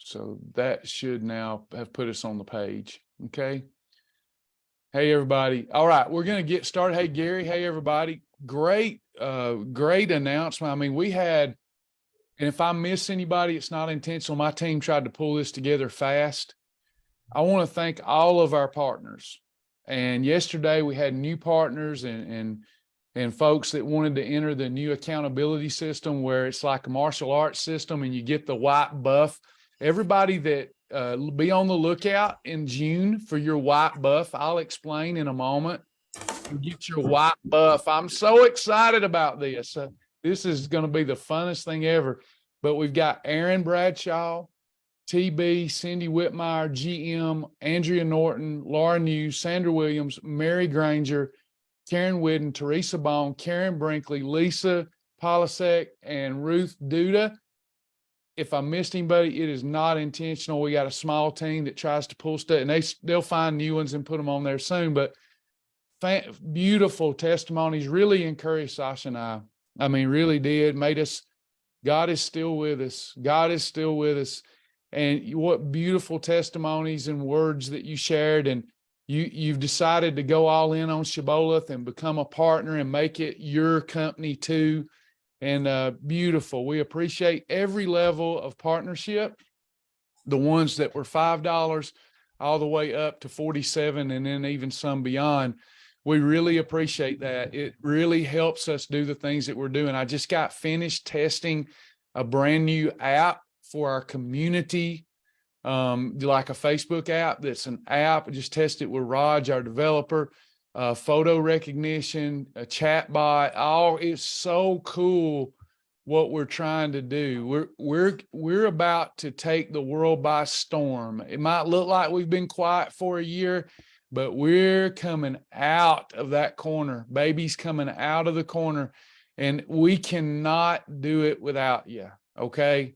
So that should now have put us on the page. Okay. Hey, everybody. All right, we're going to get started. Hey, Gary. Hey, everybody. Great announcement. I mean, we had, and if I miss anybody, it's not intentional. My team tried to pull this together fast. I want to thank all of our partners. And yesterday we had new partners and folks that wanted to enter the new accountability system, where it's like a martial arts system and you get the white buff. Everybody that be on the lookout in June for your white buff. I'll explain in a moment. You get your white buff. I'm so excited about this. This is going to be the funnest thing ever. But we've got Aaron Bradshaw, TB, Cindy Whitmire, GM, Andrea Norton, Laura New, Sandra Williams, Mary Granger, Karen Whidden, Teresa Bone, Karen Brinkley, Lisa Polisek, and Ruth Duda. If I missed anybody, it is not intentional. We got a small team that tries to pull stuff, and they'll find new ones and put them on there soon. But beautiful testimonies, really encouraged Sasha and I. I mean, really did. Made us, God is still with us. God is still with us. And what beautiful testimonies and words that you shared. And you've decided to go all in on Shibboleth and become a partner and make it your company too. And beautiful. We appreciate every level of partnership. The ones that were $5 all the way up to 47, and then even some beyond. We really appreciate that. It really helps us do the things that we're doing. I just got finished testing a brand new app for our community, like a Facebook app. That's an app. I just tested it with Raj, our developer. Photo recognition, a chat bot. Oh, it's so cool what we're trying to do. We're about to take the world by storm. It might look like we've been quiet for a year, but we're coming out of that corner. Baby's coming out of the corner, and we cannot do it without you. Okay.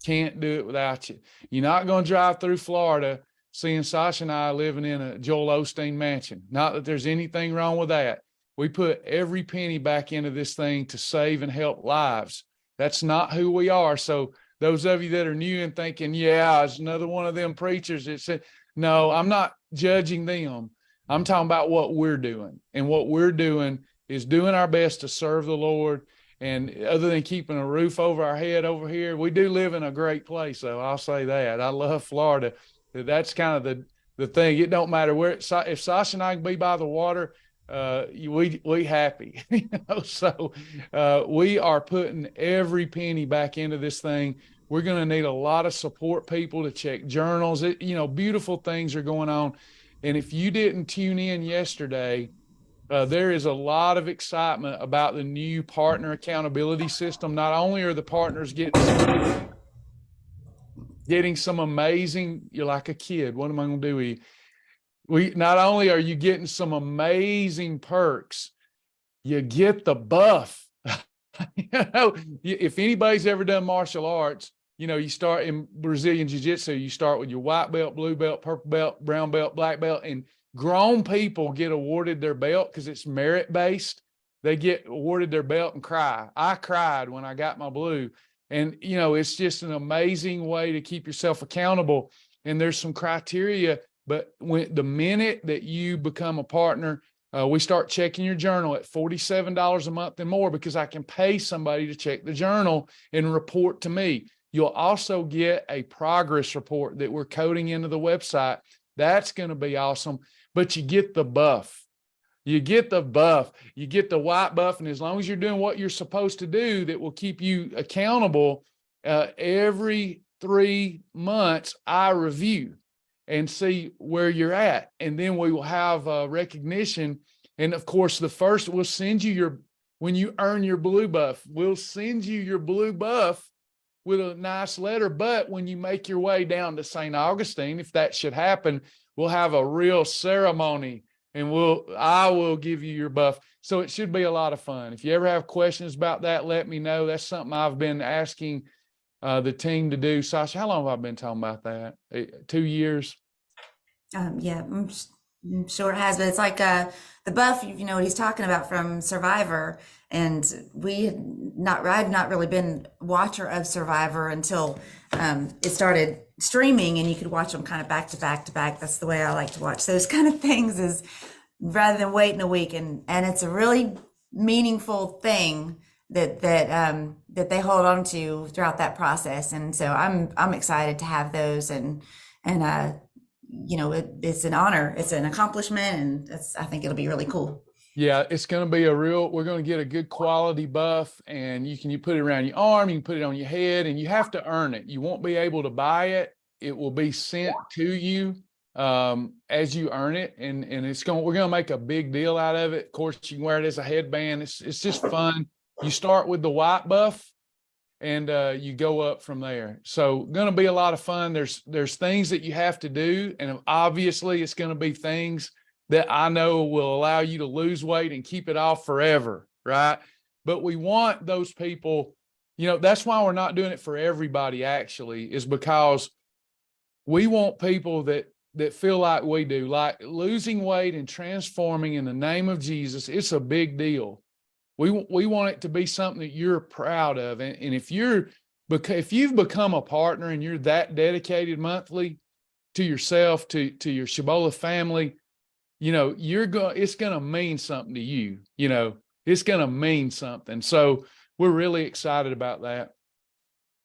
Can't do it without you. You're not going to drive through Florida seeing Sasha and I living in a Joel Osteen mansion. Not that there's anything wrong with that. We put every penny back into this thing to save and help lives. That's not who we are. So those of you that are new and thinking, yeah, it's another one of them preachers that said, no, I'm not judging them. I'm talking about what we're doing. And what we're doing is doing our best to serve the Lord. And other than keeping a roof over our head over here, we do live in a great place. So I'll say that. I love Florida. That's kind of the thing. It don't matter where. If Sasha and I can be by the water, we happy. So we are putting every penny back into this thing. We're going to need a lot of support people to check journals. Beautiful things are going on. And if you didn't tune in yesterday, there is a lot of excitement about the new partner accountability system. Not only are the partners getting some amazing, you're like a kid. What am I going to do with you? Not only are you getting some amazing perks, you get the buff. If anybody's ever done martial arts, you start in Brazilian Jiu-Jitsu, you start with your white belt, blue belt, purple belt, brown belt, black belt, and grown people get awarded their belt because it's merit-based. They get awarded their belt and cry. I cried when I got my blue. And, it's just an amazing way to keep yourself accountable. And there's some criteria, but the minute that you become a partner, we start checking your journal at $47 a month and more, because I can pay somebody to check the journal and report to me. You'll also get a progress report that we're coding into the website. That's going to be awesome. But you get the buff. You get the buff, you get the white buff. And as long as you're doing what you're supposed to do, that will keep you accountable, every 3 months, I review and see where you're at. And then we will have recognition. And of course, we'll send you when you earn your blue buff, we'll send you your blue buff with a nice letter. But when you make your way down to St. Augustine, if that should happen, we'll have a real ceremony. And I will give you your buff. So it should be a lot of fun. If you ever have questions about that, let me know. That's something I've been asking the team to do. Sasha, how long have I been talking about that? 2 years? Yeah, I'm sure it has, but it's like the buff, what he's talking about from Survivor. And I'd not really been a watcher of Survivor until it started streaming and you could watch them kind of back to back to back. That's the way I like to watch those kind of things, is rather than waiting a week. And it's a really meaningful thing that they hold on to throughout that process. And so I'm excited to have those, and it's an honor, it's an accomplishment, and I think it'll be really cool. Yeah, it's going to be we're going to get a good quality buff, and you put it around your arm, you can put it on your head, and you have to earn it. You won't be able to buy it. It will be sent to you as you earn it. And we're going to make a big deal out of it. Of course, you can wear it as a headband. It's just fun. You start with the white buff and you go up from there. So going to be a lot of fun. There's things that you have to do. And obviously it's going to be things that I know will allow you to lose weight and keep it off forever, right? But we want those people, that's why we're not doing it for everybody, actually, is because we want people that feel like we do, like losing weight and transforming in the name of Jesus. It's a big deal. We want it to be something that you're proud of. And if you've become a partner and you're that dedicated monthly to yourself, to your Shibboleth family, it's going to mean something to you. It's going to mean something. So we're really excited about that.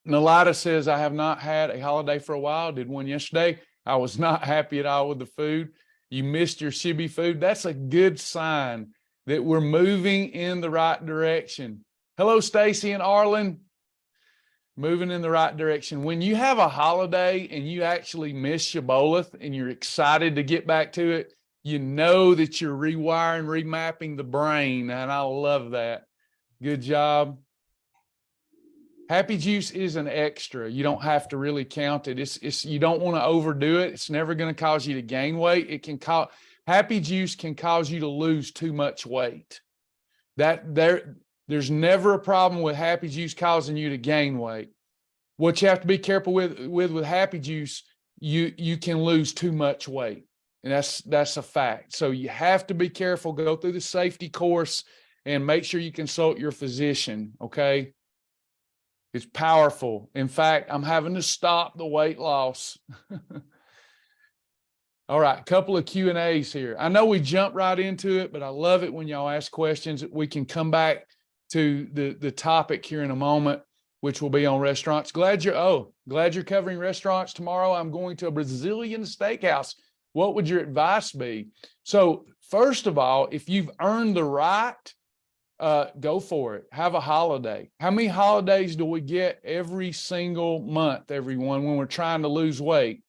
Nalida says, I have not had a holiday for a while. Did one yesterday. I was not happy at all with the food. You missed your Shibby food. That's a good sign that we're moving in the right direction. Hello, Stacy and Arlen. Moving in the right direction. When you have a holiday and you actually miss Shibboleth and you're excited to get back to it, you know that you're rewiring, remapping the brain, and I love that. Good job. Happy juice is an extra. You don't have to really count it. It's you don't want to overdo it. It's never going to cause you to gain weight. Happy juice can cause you to lose too much weight. There's never a problem with happy juice causing you to gain weight. What you have to be careful with happy juice, you can lose too much weight. And that's a fact. So you have to be careful, go through the safety course and make sure you consult your physician. Okay. It's powerful. In fact, I'm having to stop the weight loss. All right, a couple of Q&As here. I know we jumped right into it, but I love it when y'all ask questions. We can come back to the topic here in a moment, which will be on restaurants. Glad you're covering restaurants tomorrow. I'm going to a Brazilian steakhouse. What would your advice be? So first of all, if you've earned the right, go for it. Have a holiday. How many holidays do we get every single month, everyone, when we're trying to lose weight?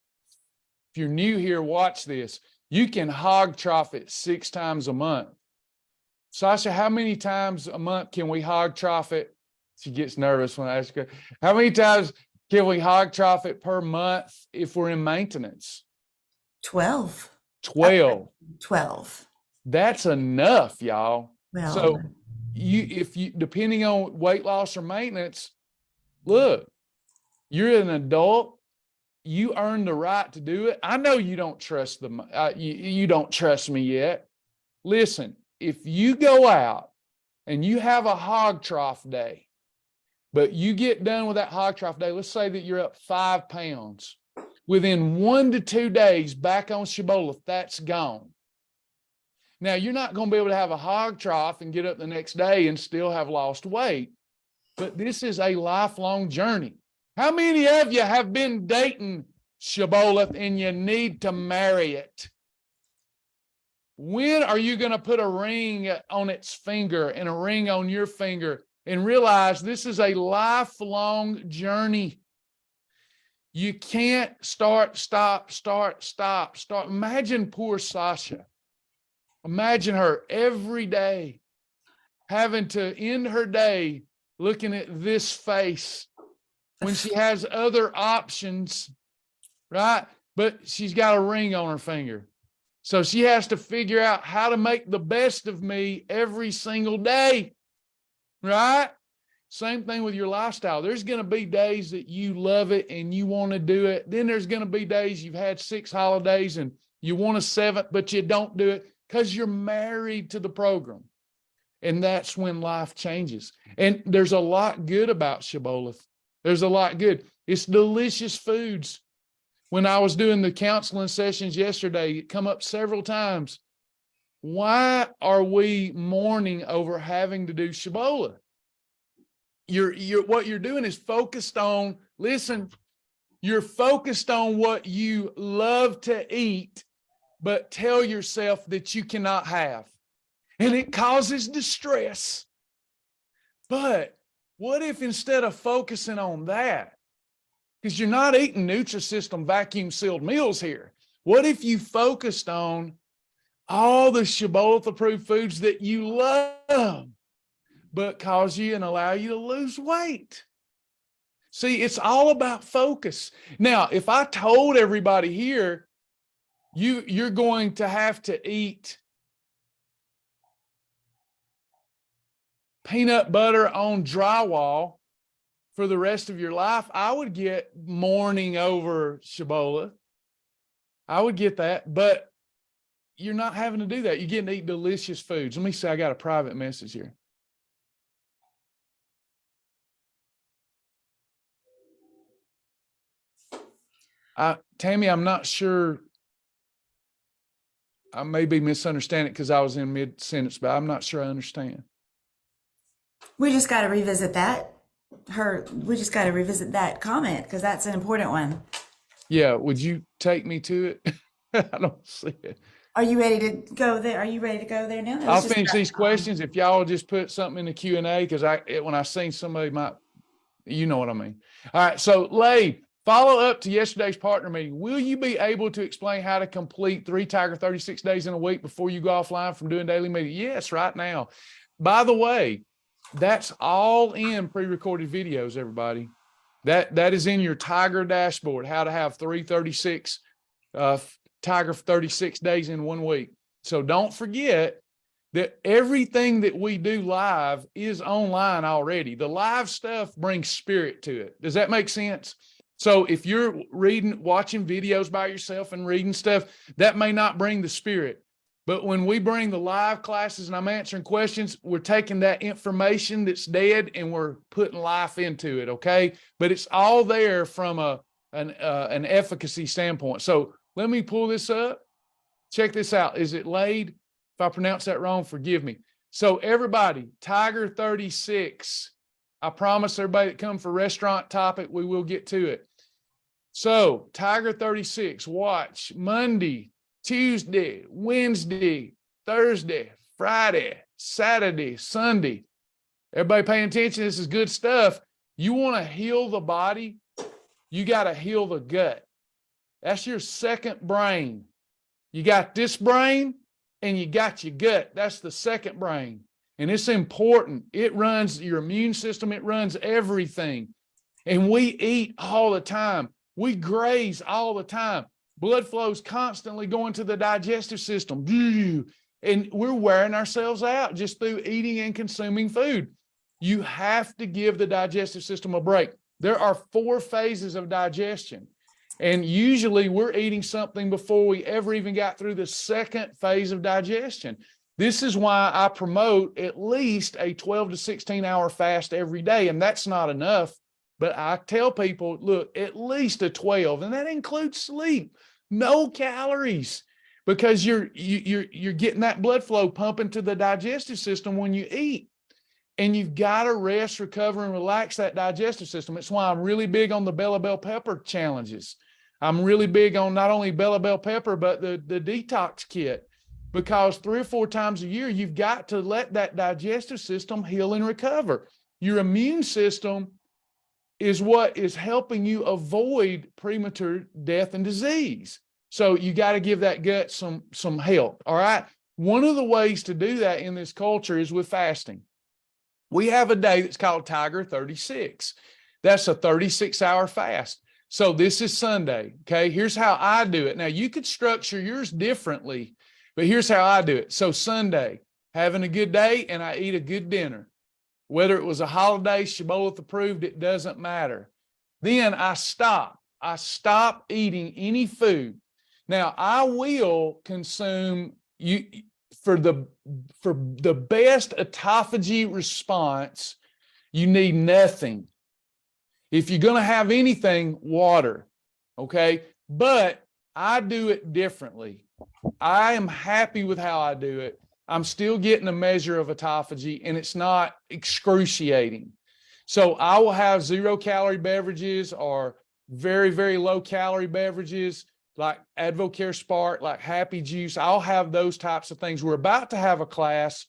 If you're new here, watch this. You can hog trough it 6 times a month. Sasha, how many times a month can we hog trough it? She gets nervous when I ask her. How many times can we hog trough it per month if we're in maintenance? 12. 12. 12. That's enough, y'all. Well, so if you depending on weight loss or maintenance, look, you're an adult. You earn the right to do it. I know you don't trust you don't trust me yet. Listen, if you go out and you have a hog trough day, but you get done with that hog trough day, let's say that you're up 5 pounds. Within 1 to 2 days back on Shibboleth, that's gone. Now, you're not going to be able to have a hog trough and get up the next day and still have lost weight, but this is a lifelong journey. How many of you have been dating Shibboleth and you need to marry it? When are you going to put a ring on its finger and a ring on your finger and realize this is a lifelong journey? You can't start. Imagine poor Sasha. Imagine her every day having to end her day looking at this face when she has other options, right? But she's got a ring on her finger. So she has to figure out how to make the best of me every single day, right? Same thing with your lifestyle. There's going to be days that you love it and you want to do it. Then there's going to be days you've had 6 holidays and You want a 7th, but you don't do it because you're married to the program. And that's when life changes. And there's a lot good about Shibboleth. There's a lot good. It's delicious foods. When I was doing the counseling sessions yesterday, it come up several times. Why are we mourning over having to do Shibboleth? What you're doing is focused on, listen, you're focused on what you love to eat, but tell yourself that you cannot have. And it causes distress. But what if instead of focusing on that, because you're not eating Nutrisystem vacuum sealed meals here, what if you focused on all the Shibboleth approved foods that you love, but cause you and allow you to lose weight? See, it's all about focus. Now, if I told everybody here, you're going to have to eat peanut butter on drywall for the rest of your life, I would get mourning over Shibboleth. I would get that, but you're not having to do that. You're getting to eat delicious foods. Let me see, I got a private message here. Tammy, I'm not sure. I may be misunderstanding it because I was in mid-sentence, but I'm not sure I understand. We just got to revisit that. We just got to revisit that comment because that's an important one. Yeah, would you take me to it? I don't see it. Are you ready to go there? Are you ready to go there now? I'll finish these questions. If y'all just put something in the Q&A, because when I seen somebody might, you know what I mean. All right, so Lay, follow up to yesterday's partner meeting. Will you be able to explain how to complete 3 Tiger 36 days in a week before you go offline from doing daily meeting? Yes, right now. By the way, that's all in pre-recorded videos, everybody. That is in your Tiger dashboard, how to have 336 Tiger 36 days in 1 week. So don't forget that everything that we do live is online already. The live stuff brings spirit to it. Does that make sense? So if you're watching videos by yourself and reading stuff, that may not bring the spirit. But when we bring the live classes and I'm answering questions, we're taking that information that's dead and we're putting life into it, okay? But it's all there from an efficacy standpoint. So let me pull this up. Check this out. Is it laid? If I pronounce that wrong, forgive me. So everybody, Tiger 36. I promise everybody that come for restaurant topic, we will get to it. So Tiger 36, watch Monday, Tuesday, Wednesday, Thursday, Friday, Saturday, Sunday. Everybody paying attention. This is good stuff. You want to heal the body, you got to heal the gut. That's your second brain. You got this brain and you got your gut. That's the second brain. And it's important. It runs your immune system. It runs everything. And we eat all the time. We graze all the time. Blood flow's constantly going to the digestive system. And we're wearing ourselves out just through eating and consuming food. You have to give the digestive system a break. There are 4 phases of digestion. And usually we're eating something before we ever even got through the second phase of digestion. This is why I promote at least a 12 to 16 hour fast every day. And that's not enough. But I tell people, look, at least a 12, and that includes sleep, no calories, because you're getting that blood flow pumping to the digestive system when you eat. And you've got to rest, recover, and relax that digestive system. It's why I'm really big on the bell pepper challenges. I'm really big on not only bell pepper, but the detox kit, because 3 or 4 times a year, you've got to let that digestive system heal and recover. Your immune system is what is helping you avoid premature death and disease. So you got to give that gut some help. All right. One of the ways to do that in this culture is with fasting. We have a day that's called Tiger 36. That's a 36-hour fast. So this is Sunday. Okay. Here's how I do it. Now you could structure yours differently, but here's how I do it. So Sunday, having a good day, and I eat a good dinner. Whether it was a holiday, Shibboleth approved, it doesn't matter. Then I stop. I stop eating any food. Now, I will consume you for the best autophagy response. You need nothing. If you're going to have anything, water. Okay. But I do it differently. I am happy with how I do it. I'm still getting a measure of autophagy, and it's not excruciating. So I will have 0-calorie beverages or very, very low-calorie beverages like Advocare Spark, like Happy Juice. I'll have those types of things. We're about to have a class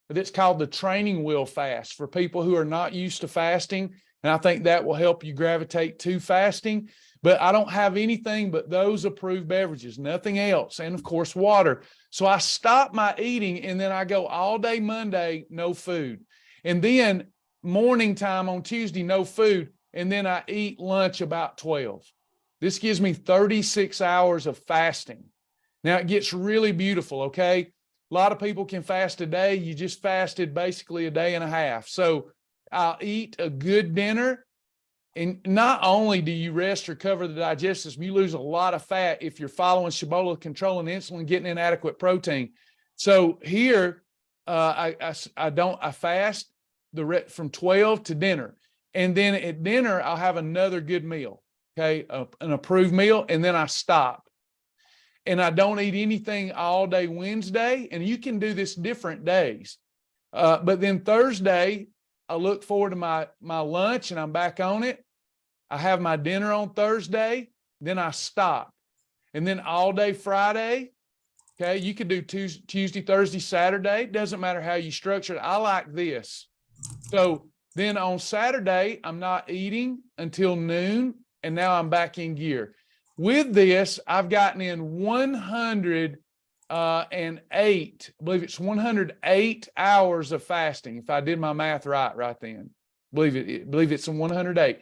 that's called the training wheel fast for people who are not used to fasting. And I think that will help you gravitate to fasting. But I don't have anything but those approved beverages, nothing else. And of course, water. So I stop my eating, and then I go all day Monday, no food. And then morning time on Tuesday, no food. And then I eat lunch about 12. This gives me 36 hours of fasting. Now it gets really beautiful. Okay. A lot of people can fast a day. You just fasted basically a day and a half. So I'll eat a good dinner. And not only do you rest or cover the digestive system, you lose a lot of fat if you're following Shibboleth, controlling insulin, getting in adequate protein. So here, I fast from 12 to dinner. And then at dinner, I'll have another good meal, okay, an approved meal, and then I stop. And I don't eat anything all day Wednesday, and you can do this different days. But then Thursday, I look forward to my lunch, and I'm back on it. I have my dinner on Thursday, then I stop. And then all day Friday, okay, you could do Tuesday, Thursday, Saturday. Doesn't matter how you structure it. I like this. So then on Saturday, I'm not eating until noon, and now I'm back in gear. With this, I've gotten in 108, I believe it's 108 hours of fasting. If I did my math right then, believe it's 108.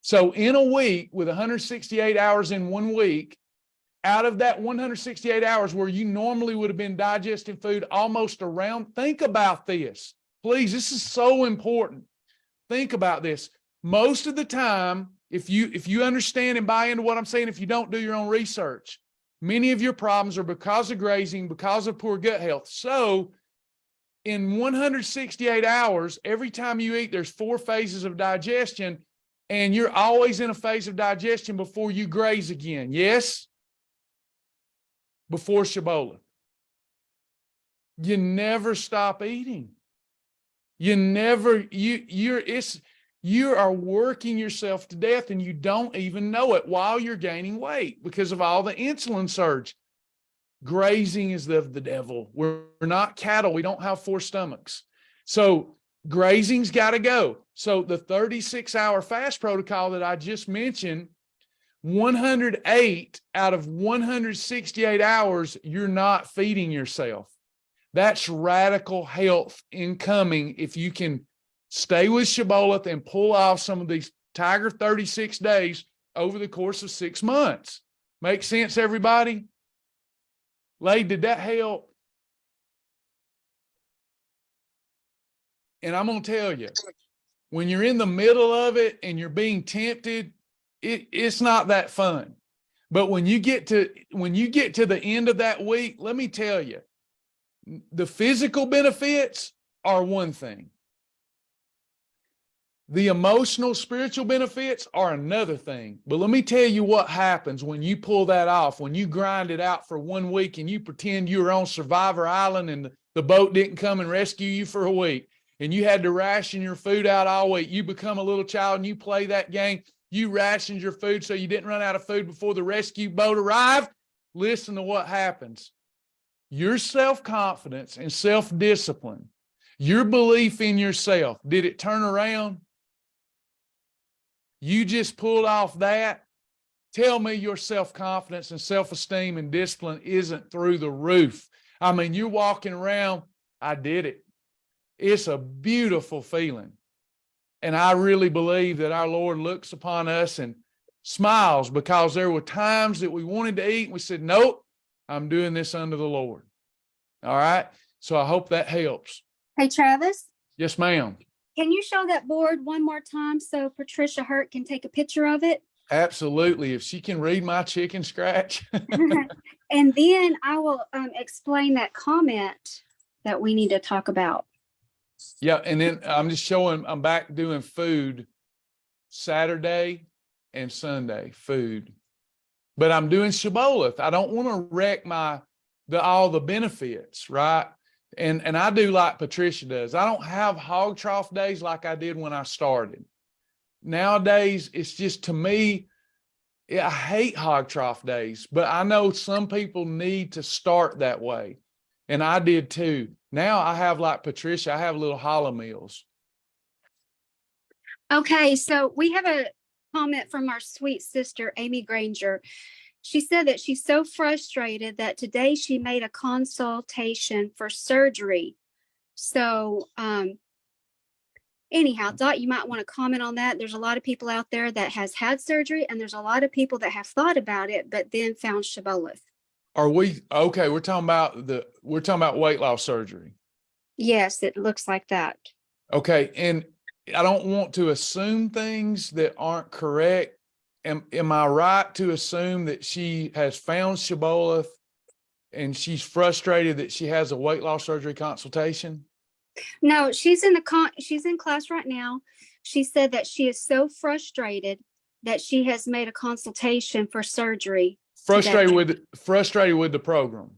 So in a week, with 168 hours in 1 week, out of that 168 hours where you normally would have been digesting food almost around, think about this. Please, this is so important. Think about this. Most of the time, if you understand and buy into what I'm saying, if you don't do your own research, many of your problems are because of grazing, because of poor gut health. So in 168 hours, every time you eat, there's 4 phases of digestion, and you're always in a phase of digestion before you graze again. Yes? Before Shibboleth. You never stop eating. You are working yourself to death, and you don't even know it while you're gaining weight because of all the insulin surge. Grazing is of the devil. We're not cattle. We don't have 4 stomachs. So grazing's got to go. So the 36-hour fast protocol that I just mentioned, 108 out of 168 hours, you're not feeding yourself. That's radical health incoming if you can stay with Shibboleth and pull off some of these Tiger 36 days over the course of 6 months. Make sense, everybody? Lade, did that help? And I'm going to tell you, when you're in the middle of it and you're being tempted, it's not that fun. But when you get to the end of that week, let me tell you, the physical benefits are one thing. The emotional, spiritual benefits are another thing. But let me tell you what happens when you pull that off, when you grind it out for 1 week and you pretend you were on Survivor Island and the boat didn't come and rescue you for a week, and you had to ration your food out all week. You become a little child and you play that game. You rationed your food so you didn't run out of food before the rescue boat arrived. Listen to what happens. Your self-confidence and self-discipline, your belief in yourself, did it turn around? You just pulled off that. Tell me your self-confidence and self-esteem and discipline isn't through the roof. I mean, you're walking around, I did it. It's a beautiful feeling. And I really believe that our Lord looks upon us and smiles, because there were times that we wanted to eat and we said, nope, I'm doing this unto the Lord. All right. So I hope that helps. Hey, Travis. Yes, ma'am. Can you show that board one more time so Patricia Hurt can take a picture of it? Absolutely. If she can read my chicken scratch. And then I will explain that comment that we need to talk about. Yeah. And then I'm just showing, I'm back doing food Saturday and Sunday food, but I'm doing Shibboleth. I don't want to wreck all the benefits. Right. And I do like Patricia does. I don't have hog trough days like I did when I started. Nowadays, it's just, to me, I hate hog trough days, but I know some people need to start that way. And I did too. Now I have, like Patricia, I have little hollow meals. Okay, so we have a comment from our sweet sister, Amy Granger. She said that she's so frustrated that today she made a consultation for surgery. So, anyhow, Dot, you might want to comment on that. There's a lot of people out there that has had surgery, and there's a lot of people that have thought about it, but then found Shibboleth. Are we okay? We're talking about weight loss surgery. Yes, it looks like that. Okay. And I don't want to assume things that aren't correct. Am I right to assume that she has found Shibboleth and she's frustrated that she has a weight loss surgery consultation? No, she's in class right now. She said that she is so frustrated that she has made a consultation for surgery. Frustrated with the program.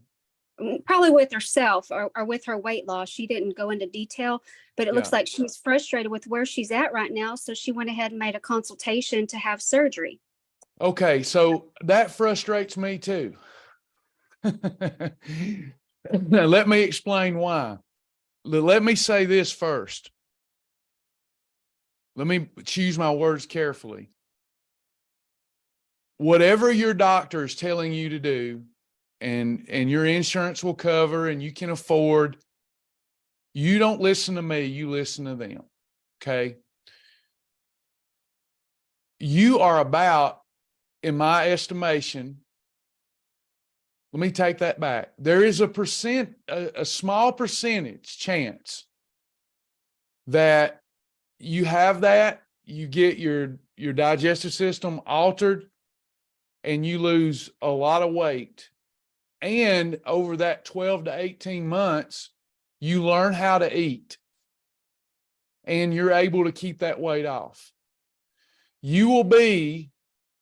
Probably with herself or with her weight loss. She didn't go into detail, but it looks like she's frustrated with where she's at right now. So she went ahead and made a consultation to have surgery. Okay, so that frustrates me too. Now, let me explain why. Let me say this first. Let me choose my words carefully. Whatever your doctor is telling you to do, and your insurance will cover and you can afford, you don't listen to me, you listen to them. Okay. You are about, in my estimation, let me take that back. There is a small percentage chance that you have that, you get your digestive system altered and you lose a lot of weight. And over that 12 to 18 months, you learn how to eat and you're able to keep that weight off. You will be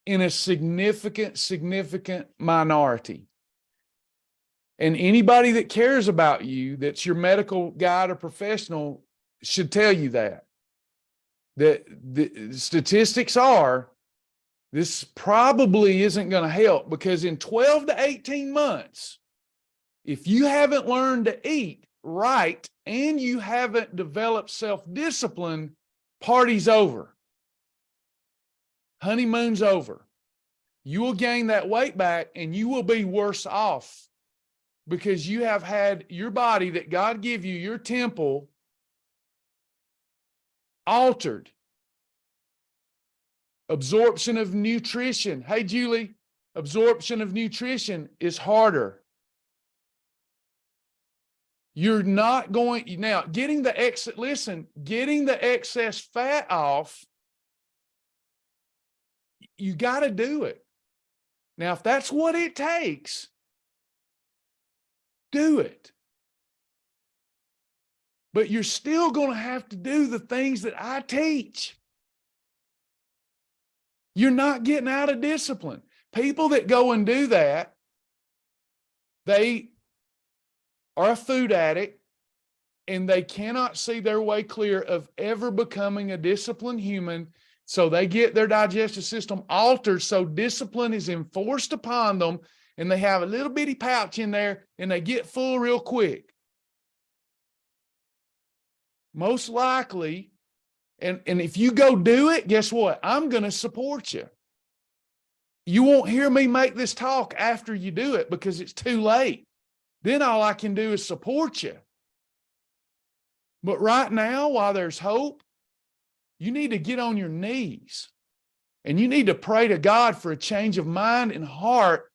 in a significant minority. And anybody that cares about you, that's your medical guide or professional, should tell you that the statistics are, this probably isn't going to help, because in 12 to 18 months, if you haven't learned to eat right and you haven't developed self-discipline, party's over. Honeymoon's over. You will gain that weight back and you will be worse off, because you have had your body that God gave you, your temple, altered. Absorption of nutrition. Hey, Julie, absorption of nutrition is harder. You're not going, now getting the excess fat off, you got to do it. Now, if that's what it takes, do it. But you're still going to have to do the things that I teach. You're not getting out of discipline. People that go and do that, they are a food addict and they cannot see their way clear of ever becoming a disciplined human. So they get their digestive system altered. So discipline is enforced upon them and they have a little bitty pouch in there and they get full real quick. Most likely, and if you go do it, guess what? I'm going to support you. You won't hear me make this talk after you do it because it's too late. Then all I can do is support you. But right now, while there's hope, you need to get on your knees and you need to pray to God for a change of mind and heart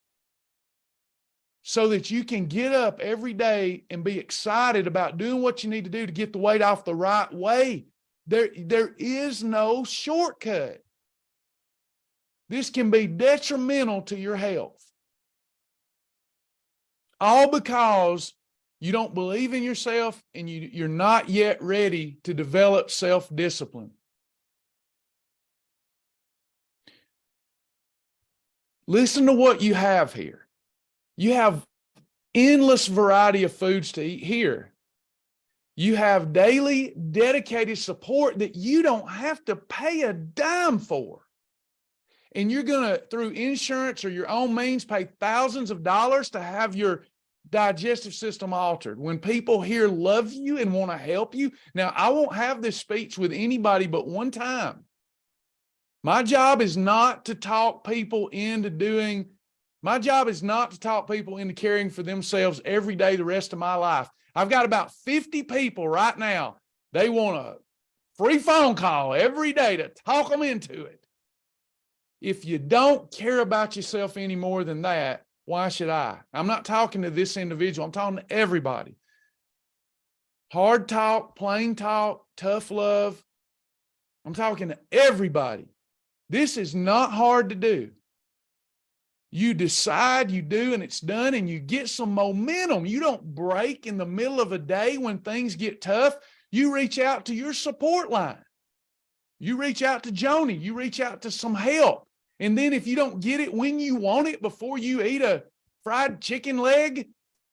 so that you can get up every day and be excited about doing what you need to do to get the weight off the right way. There is no shortcut. This can be detrimental to your health. All because you don't believe in yourself and you're not yet ready to develop self-discipline. Listen to what you have here. You have endless variety of foods to eat here. You have daily dedicated support that you don't have to pay a dime for. And you're going to, through insurance or your own means, pay thousands of dollars to have your digestive system altered. When people here love you and want to help you. Now, I won't have this speech with anybody but one time. My job is not to talk people into caring for themselves every day the rest of my life. I've got about 50 people right now. They want a free phone call every day to talk them into it. If you don't care about yourself any more than that, why should I? I'm not talking to this individual. I'm talking to everybody. Hard talk, plain talk, tough love. I'm talking to everybody. This is not hard to do. You decide, you do, and it's done, and you get some momentum. You don't break in the middle of a day when things get tough. You reach out to your support line. You reach out to Joni. You reach out to some help. And then if you don't get it when you want it before you eat a fried chicken leg,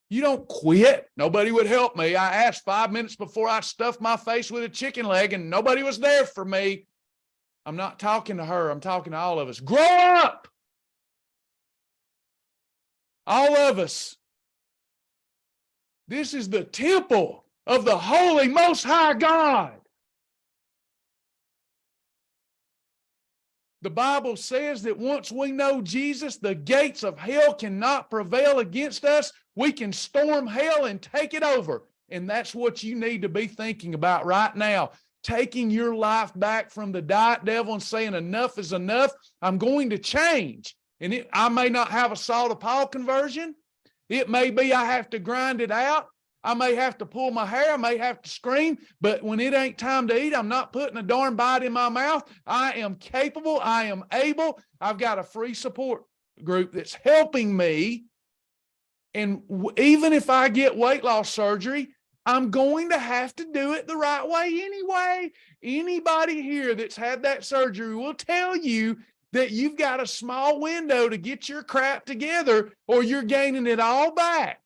you don't quit. Nobody would help me. I asked 5 minutes before I stuffed my face with a chicken leg, and nobody was there for me. I'm not talking to her. I'm talking to all of us. Grow up. All of us. This is the temple of the holy, most high God. The Bible says that once we know Jesus, the gates of hell cannot prevail against us. We can storm hell and take it over. And that's what you need to be thinking about right now. Taking your life back from the diet devil and saying enough is enough. I'm going to change. And I may not have a Saul to Paul conversion. It may be I have to grind it out. I may have to pull my hair. I may have to scream. But when it ain't time to eat, I'm not putting a darn bite in my mouth. I am capable. I am able. I've got a free support group that's helping me. And even if I get weight loss surgery, I'm going to have to do it the right way anyway. Anybody here that's had that surgery will tell you that you've got a small window to get your crap together or you're gaining it all back.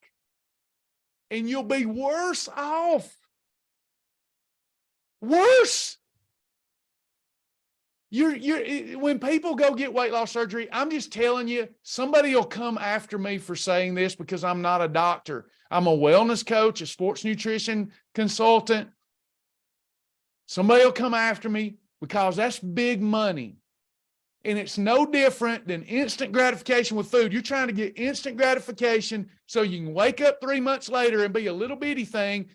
And you'll be worse off. Worse. When people go get weight loss surgery, I'm just telling you, somebody will come after me for saying this because I'm not a doctor. I'm a wellness coach, a sports nutrition consultant. Somebody will come after me because that's big money. And it's no different than instant gratification with food. You're trying to get instant gratification so you can wake up 3 months later and be a little bitty thing.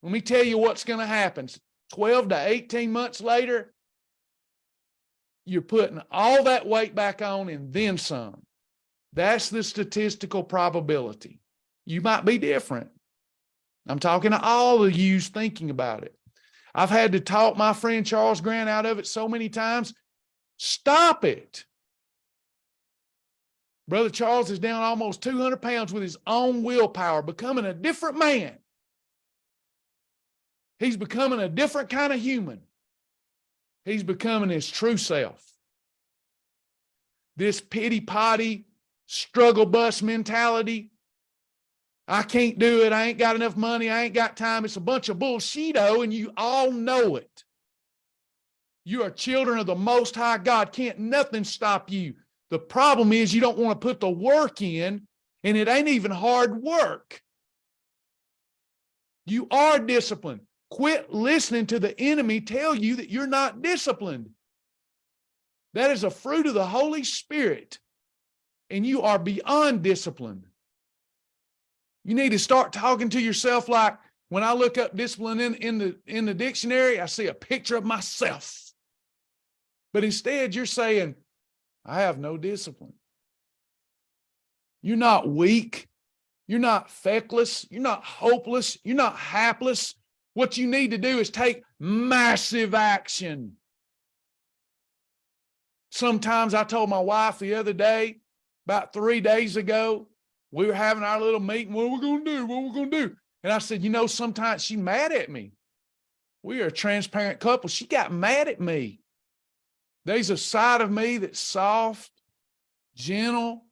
Let me tell you what's going to happen. 12 to 18 months later, you're putting all that weight back on and then some. That's the statistical probability. You might be different. I'm talking to all of you thinking about it. I've had to talk my friend Charles Grant out of it so many times. Stop it. Brother Charles is down almost 200 pounds with his own willpower, becoming a different man. He's becoming a different kind of human. He's becoming his true self. This pity-potty, struggle bus mentality, I can't do it, I ain't got enough money, I ain't got time, it's a bunch of bullshit-o, and you all know it. You are children of the Most High God. Can't nothing stop you. The problem is you don't want to put the work in, and it ain't even hard work. You are disciplined. Quit listening to the enemy tell you that you're not disciplined. That is a fruit of the Holy Spirit, and you are beyond disciplined. You need to start talking to yourself like, when I look up discipline in the dictionary, I see a picture of myself. But instead, you're saying, I have no discipline. You're not weak. You're not feckless. You're not hopeless. You're not hapless. What you need to do is take massive action. Sometimes I told my wife the other day, about 3 days ago, we were having our little meeting. What are we going to do? What are we going to do? And I said, sometimes she's mad at me. We are a transparent couple. She got mad at me. There's a side of me that's soft, gentle,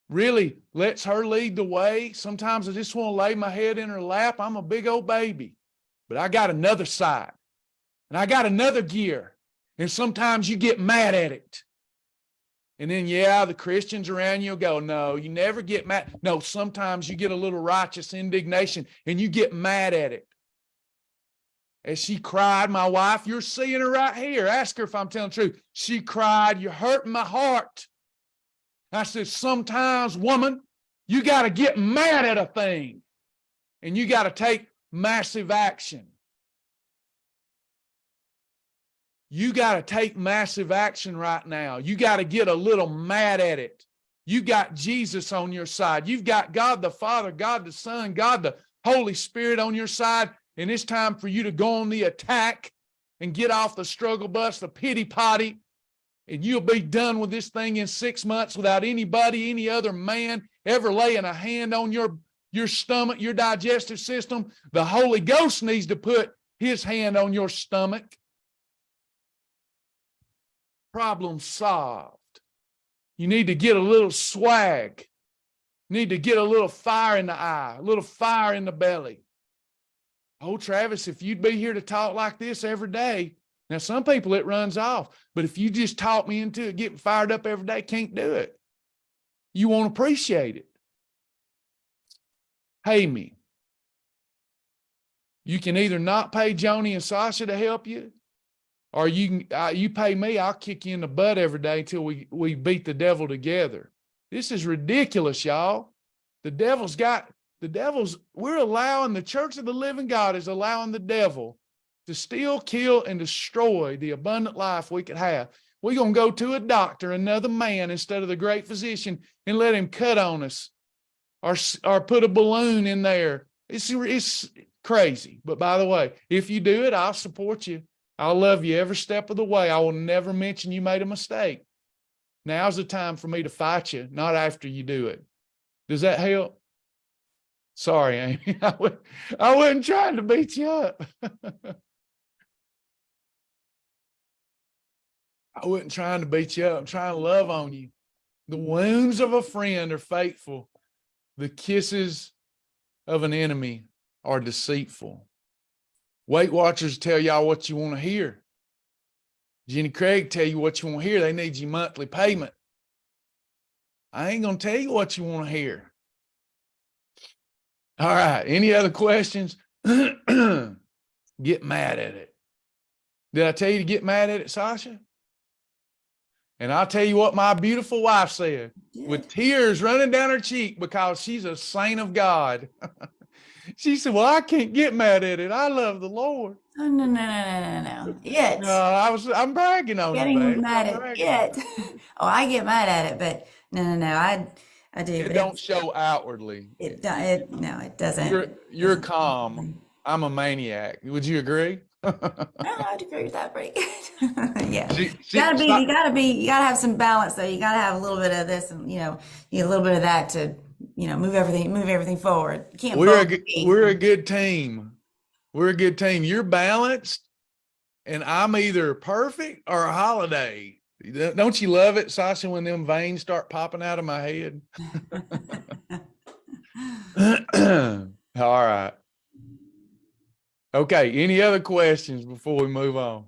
really lets her lead the way. Sometimes I just want to lay my head in her lap. I'm a big old baby, but I got another side and I got another gear. And sometimes you get mad at it. And then, the Christians around you will go, no, you never get mad. No, sometimes you get a little righteous indignation and you get mad at it. As she cried, my wife, you're seeing her right here. Ask her if I'm telling the truth. She cried, you're hurting my heart. I said, sometimes, woman, you got to get mad at a thing and you got to take massive action. You got to take massive action right now. You got to get a little mad at it. You got Jesus on your side. You've got God the Father, God the Son, God the Holy Spirit on your side. And it's time for you to go on the attack and get off the struggle bus, the pity potty. And you'll be done with this thing in 6 months without anybody, any other man ever laying a hand on your stomach, your digestive system. The Holy Ghost needs to put his hand on your stomach. Problem solved. You need to get a little swag. You need to get a little fire in the eye, a little fire in the belly. Oh, Travis, if you'd be here to talk like this every day, now some people it runs off, but if you just talk me into it, getting fired up every day, can't do it. You won't appreciate it. Pay me. You can either not pay Joni and Sasha to help you, or you pay me, I'll kick you in the butt every day until we beat the devil together. This is ridiculous, y'all. We're allowing, the Church of the Living God is allowing the devil to steal, kill, and destroy the abundant life we could have. We're going to go to a doctor, another man, instead of the great physician, and let him cut on us or put a balloon in there. It's crazy. But by the way, if you do it, I'll support you. I'll love you every step of the way. I will never mention you made a mistake. Now's the time for me to fight you, not after you do it. Does that help? Sorry, Amy. I wasn't trying to beat you up. I wasn't trying to beat you up. I'm trying to love on you. The wounds of a friend are faithful. The kisses of an enemy are deceitful. Weight Watchers tell y'all what you want to hear. Jenny Craig tell you what you want to hear. They need your monthly payment. I ain't going to tell you what you want to hear. All right. Any other questions? Get mad at it. Did I tell you to get mad at it, Sasha? And I'll tell you what my beautiful wife said with tears running down her cheek because she's a saint of God. She said, well, I can't get mad at it. I love the Lord. Oh, no. Yet. No, I'm bragging on Getting you, babe. mad at it. Oh, I get mad at it, but no. I do. It don't show outwardly. No, it doesn't. You're calm. I'm a maniac. Would you agree? No, I'd agree with that pretty good. Yeah. You gotta have some balance though. You gotta have a little bit of this and a little bit of that to move everything forward. You can't we're a good team. We're a good team. You're balanced and I'm either perfect or a holiday. Don't you love it, Sasha, when them veins start popping out of my head? All right. Okay, any other questions before we move on?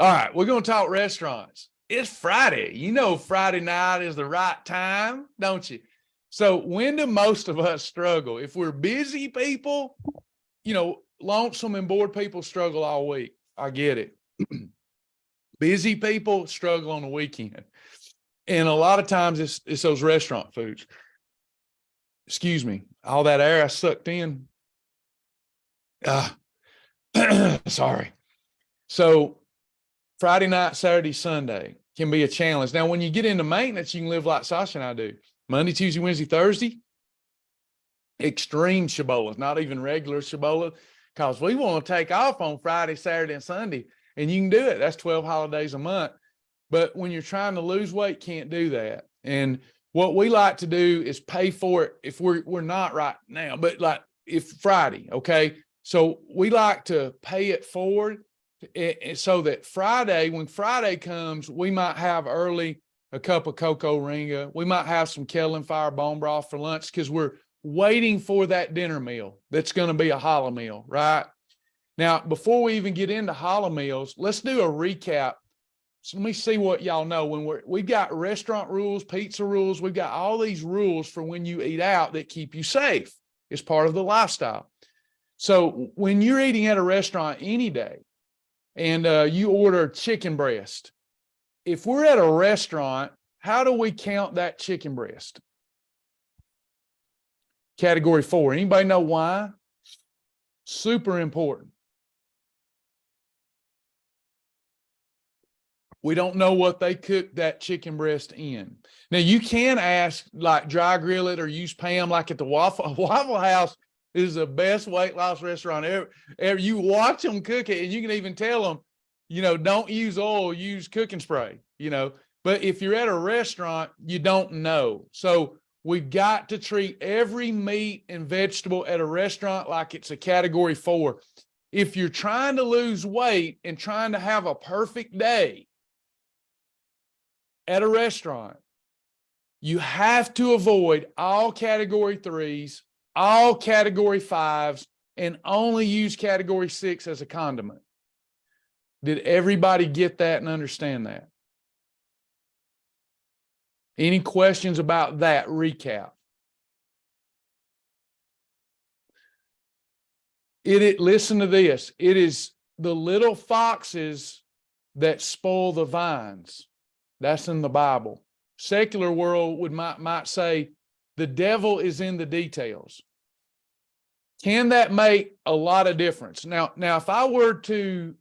All right, we're going to talk restaurants. It's Friday. Friday night is the right time, don't you? So when do most of us struggle? If we're busy people, lonesome and bored people struggle all week. I get it. Busy people struggle on the weekend. And a lot of times it's those restaurant foods. Excuse me, all that air I sucked in. Sorry. So Friday night, Saturday, Sunday can be a challenge. Now, when you get into maintenance, you can live like Sasha and I do. Monday, Tuesday, Wednesday, Thursday, extreme Shibboleth, not even regular Shibboleth, because we want to take off on Friday, Saturday, and Sunday, and you can do it. That's 12 holidays a month. But when you're trying to lose weight, can't do that. And what we like to do is pay for it if we're not right now, but like if Friday, okay? So we like to pay it forward so that Friday, when Friday comes, we might have early a cup of cocoa ringa. We might have some kettle fire bone broth for lunch because we're waiting for that dinner meal that's going to be a challah meal, right? Now, before we even get into challah meals, let's do a recap. So let me see what y'all know. When we've got restaurant rules, pizza rules, we've got all these rules for when you eat out that keep you safe. It's part of the lifestyle. So when you're eating at a restaurant any day and you order chicken breast, if we're at a restaurant, how do we count that chicken breast? Category 4. Anybody know why? Super important. We don't know what they cooked that chicken breast in. Now, you can ask, like, dry grill it or use Pam, like at the Waffle House is the best weight loss restaurant ever. You watch them cook it, and you can even tell them, you know, don't use oil, use cooking spray, you know. But if you're at a restaurant, you don't know. So we've got to treat every meat and vegetable at a restaurant like it's a category 4. If you're trying to lose weight and trying to have a perfect day at a restaurant, you have to avoid all category 3s, all category 5s, and only use category 6 as a condiment. Did everybody get that and understand that? Any questions about that recap? Listen to this. It is the little foxes that spoil the vines. That's in the Bible. Secular world might say the devil is in the details. Can that make a lot of difference? Now, if I were to,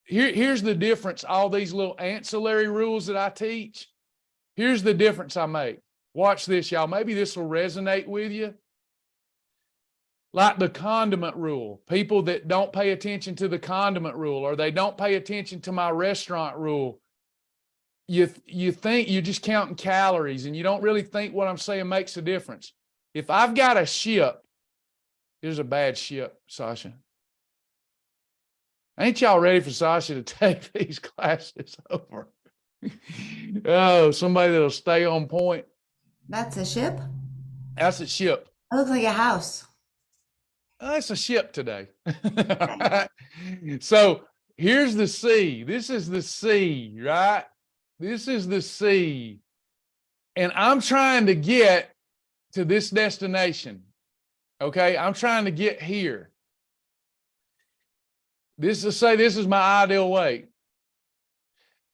here's the difference, all these little ancillary rules that I teach, here's the difference I make. Watch this, y'all. Maybe this will resonate with you. Like the condiment rule. People that don't pay attention to the condiment rule, or they don't pay attention to my restaurant rule, you think you're just counting calories and you don't really think what I'm saying makes a difference. If I've got a ship, here's a bad ship, Sasha. Ain't y'all ready for Sasha to take these classes over? Oh, somebody that'll stay on point. That's a ship? That's a ship. It looks like a house. It's a ship today. So here's the sea. This is the sea, right? This is the sea. And I'm trying to get to this destination. Okay, I'm trying to get here. This is my ideal weight.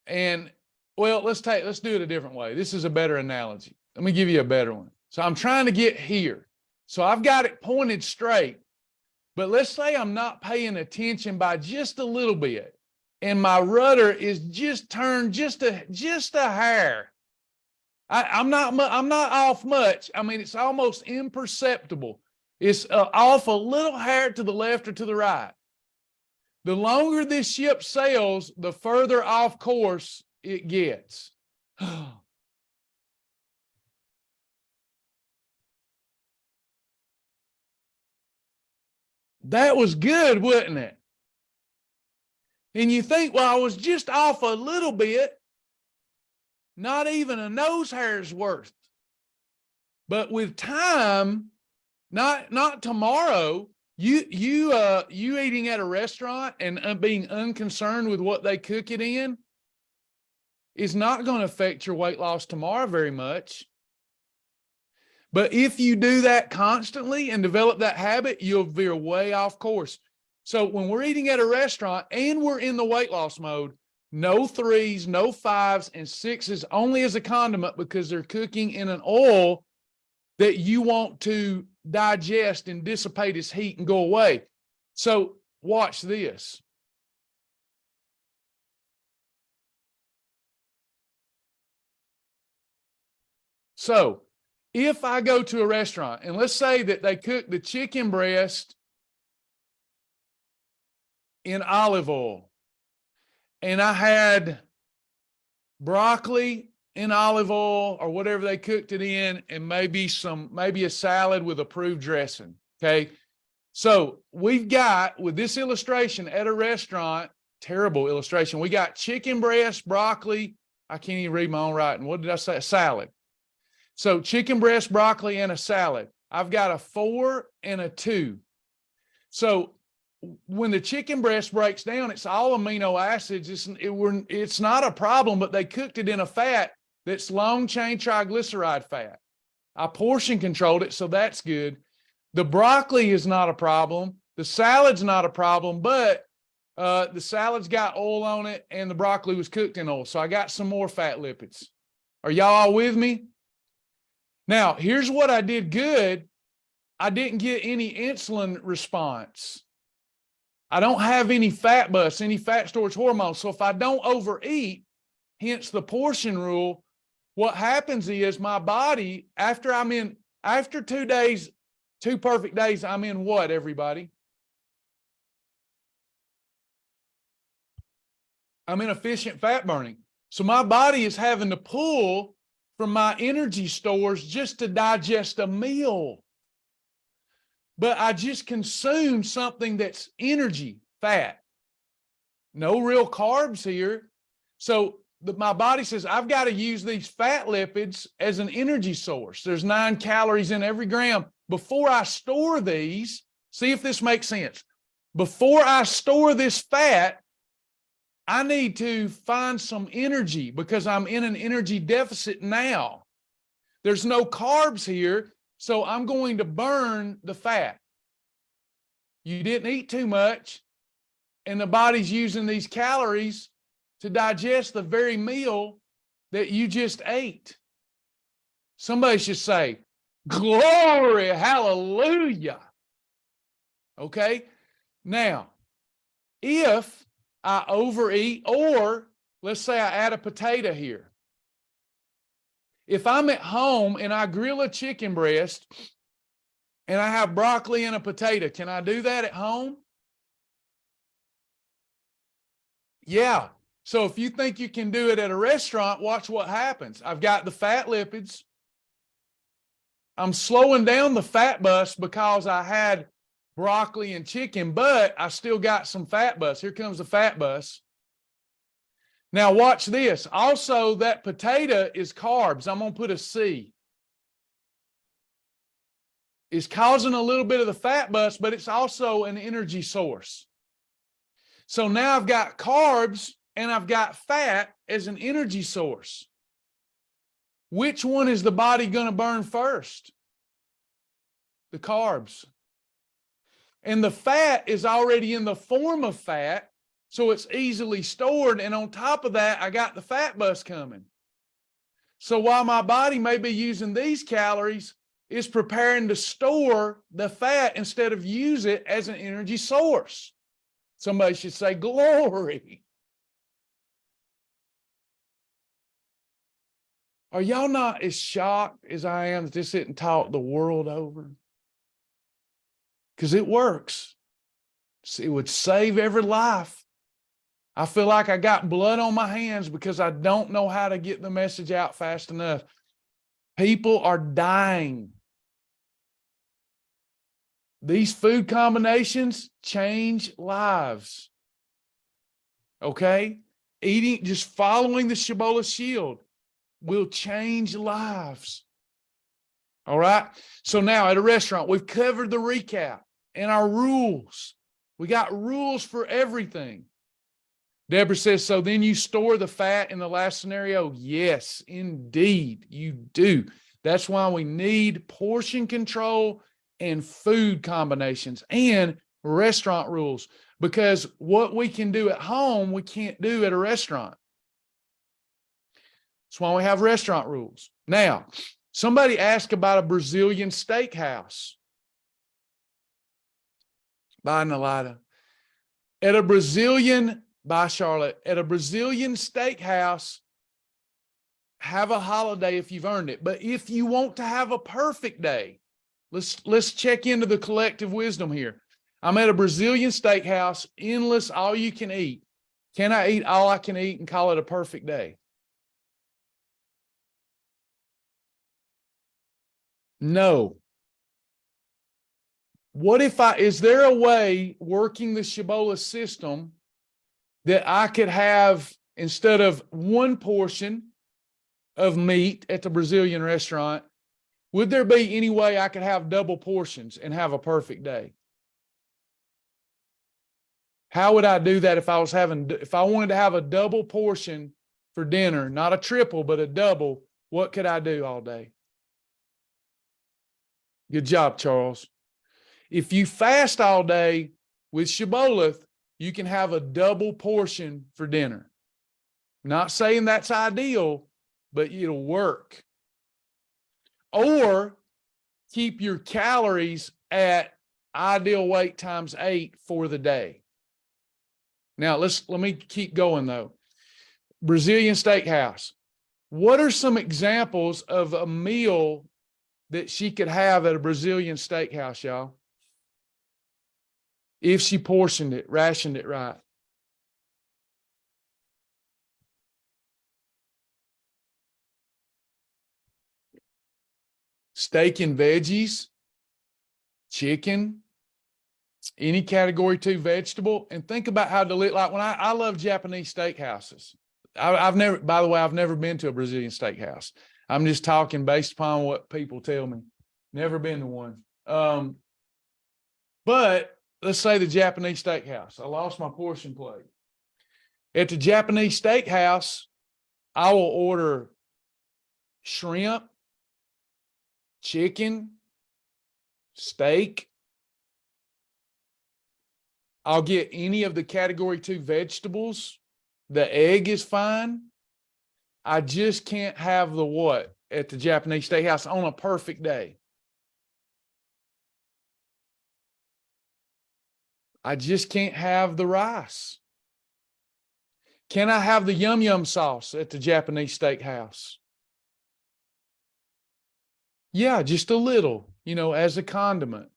And well, let's do it a different way. This is a better analogy. Let me give you a better one. So I'm trying to get here. So I've got it pointed straight. But let's say I'm not paying attention by just a little bit, and my rudder is just turned just a hair. I'm not off much. I mean, it's almost imperceptible. It's off a little hair to the left or to the right. The longer this ship sails, the further off course it gets. That was good, wasn't it? And you think, well, I was just off a little bit, not even a nose hair's worth. But with time, not tomorrow, you eating at a restaurant and being unconcerned with what they cook it in is not going to affect your weight loss tomorrow very much. But if you do that constantly and develop that habit, you'll veer way off course. So when we're eating at a restaurant and we're in the weight loss mode, no 3s, no 5s, and 6s only as a condiment, because they're cooking in an oil that you want to digest and dissipate its heat and go away. So watch this. So if I go to a restaurant and let's say that they cook the chicken breast in olive oil. And I had broccoli in olive oil or whatever they cooked it in, and maybe a salad with approved dressing. Okay. So we've got, with this illustration at a restaurant, terrible illustration, we got chicken breast, broccoli. I can't even read my own writing. What did I say? A salad. So chicken breast, broccoli, and a salad. I've got a 4 and a 2. So when the chicken breast breaks down, it's all amino acids. It's not a problem, but they cooked it in a fat that's long chain triglyceride fat. I portion controlled it, so that's good. The broccoli is not a problem. The salad's not a problem, but the salad's got oil on it and the broccoli was cooked in oil. So I got some more fat lipids. Are y'all all with me? Now, here's what I did good. I didn't get any insulin response. I don't have any fat bust, any fat storage hormones. So if I don't overeat, hence the portion rule, what happens is my body, after 2 days, 2 perfect days, I'm in what, everybody? I'm in efficient fat burning. So my body is having to pull from my energy stores just to digest a meal. But I just consumed something that's energy, fat. No real carbs here. So my body says, I've got to use these fat lipids as an energy source. There's 9 calories in every gram. Before I store these, see if this makes sense. Before I store this fat, I need to find some energy because I'm in an energy deficit now. There's no carbs here, so I'm going to burn the fat. You didn't eat too much, and the body's using these calories to digest the very meal that you just ate. Somebody should say, glory, hallelujah. Okay? Now, if I overeat, or let's say I add a potato here. If I'm at home and I grill a chicken breast and I have broccoli and a potato, can I do that at home? Yeah. So if you think you can do it at a restaurant, watch what happens. I've got the fat lipids. I'm slowing down the fat bust because I had broccoli and chicken, but I still got some fat bust. Here comes the fat bust. Now watch this. Also, that potato is carbs. I'm going to put a C. It's causing a little bit of the fat bust, but it's also an energy source. So now I've got carbs and I've got fat as an energy source. Which one is the body going to burn first? The carbs. And the fat is already in the form of fat, so it's easily stored. And on top of that, I got the fat bust coming. So while my body may be using these calories, it's preparing to store the fat instead of use it as an energy source. Somebody should say, glory. Are y'all not as shocked as I am that this isn't taught the world over? Because it works. It would save every life. I feel like I got blood on my hands because I don't know how to get the message out fast enough. People are dying. These food combinations change lives. Okay? Eating, just following the Shibboleth shield will change lives. All right? So now at a restaurant, we've covered the recap and our rules. We got rules for everything. Deborah says, so then you store the fat in the last scenario? Yes, indeed, you do. That's why we need portion control and food combinations and restaurant rules, because what we can do at home, we can't do at a restaurant. That's why we have restaurant rules. Now, somebody asked about a Brazilian steakhouse. Bye, Nalada. Bye, Charlotte. At a Brazilian steakhouse, have a holiday if you've earned it. But if you want to have a perfect day, let's check into the collective wisdom here. I'm at a Brazilian steakhouse, endless, all you can eat. Can I eat all I can eat and call it a perfect day? No. What if is there a way working the Shibboleth system that I could have, instead of one portion of meat at the Brazilian restaurant, would there be any way I could have double portions and have a perfect day? How would I do that if I wanted to have a double portion for dinner, not a triple, but a double? What could I do all day? Good job, Charles. If you fast all day with Shibboleth, you can have a double portion for dinner. Not saying that's ideal, but it'll work. Or keep your calories at ideal weight times 8 for the day. Now let me keep going though. Brazilian steakhouse. What are some examples of a meal that she could have at a Brazilian steakhouse, y'all? If she rationed it right. Steak and veggies, chicken, any category 2 vegetable, and think about how delicious. Like when I love Japanese steakhouses. I've never been to a Brazilian steakhouse. I'm just talking based upon what people tell me. Never been to one. But let's say the Japanese steakhouse. I lost my portion plate. At the Japanese steakhouse, I will order shrimp, chicken, steak. I'll get any of the category 2 vegetables. The egg is fine. I just can't have the what at the Japanese steakhouse on a perfect day. I just can't have the rice. Can I have the yum yum sauce at the Japanese steakhouse? Yeah, just a little, as a condiment.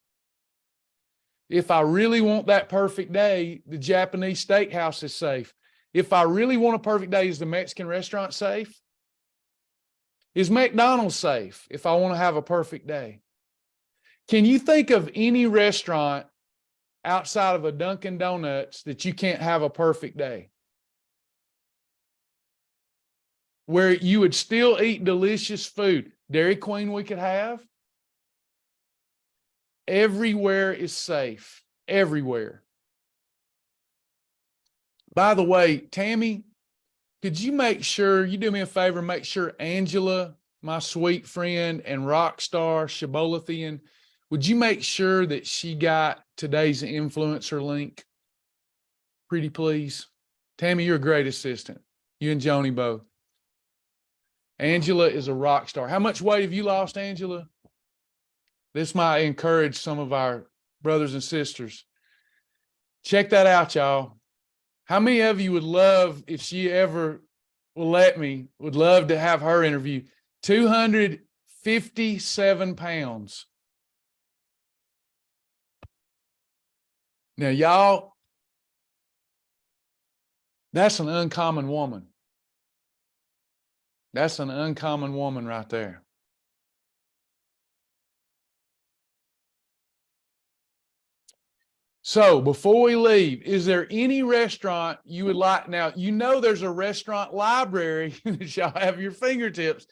If I really want that perfect day, the Japanese steakhouse is safe. If I really want a perfect day, is the Mexican restaurant safe? Is McDonald's safe if I want to have a perfect day? Can you think of any restaurant outside of a Dunkin' Donuts that you can't have a perfect day? Where you would still eat delicious food. Dairy Queen we could have. Everywhere is safe. Everywhere. By the way, Tammy, could you do me a favor, make sure Angela, my sweet friend and rock star Shibbolethian, would you make sure that she got today's influencer link? Pretty please. Tammy, you're a great assistant. You and Joni both. Angela is a rock star. How much weight have you lost, Angela? This might encourage some of our brothers and sisters. Check that out, y'all. How many of you would love, if she ever will let me, would love to have her interview? 257 pounds. Now, y'all, that's an uncommon woman. That's an uncommon woman right there. So before we leave, is there any restaurant you would like? Now, there's a restaurant library that y'all have at your fingertips,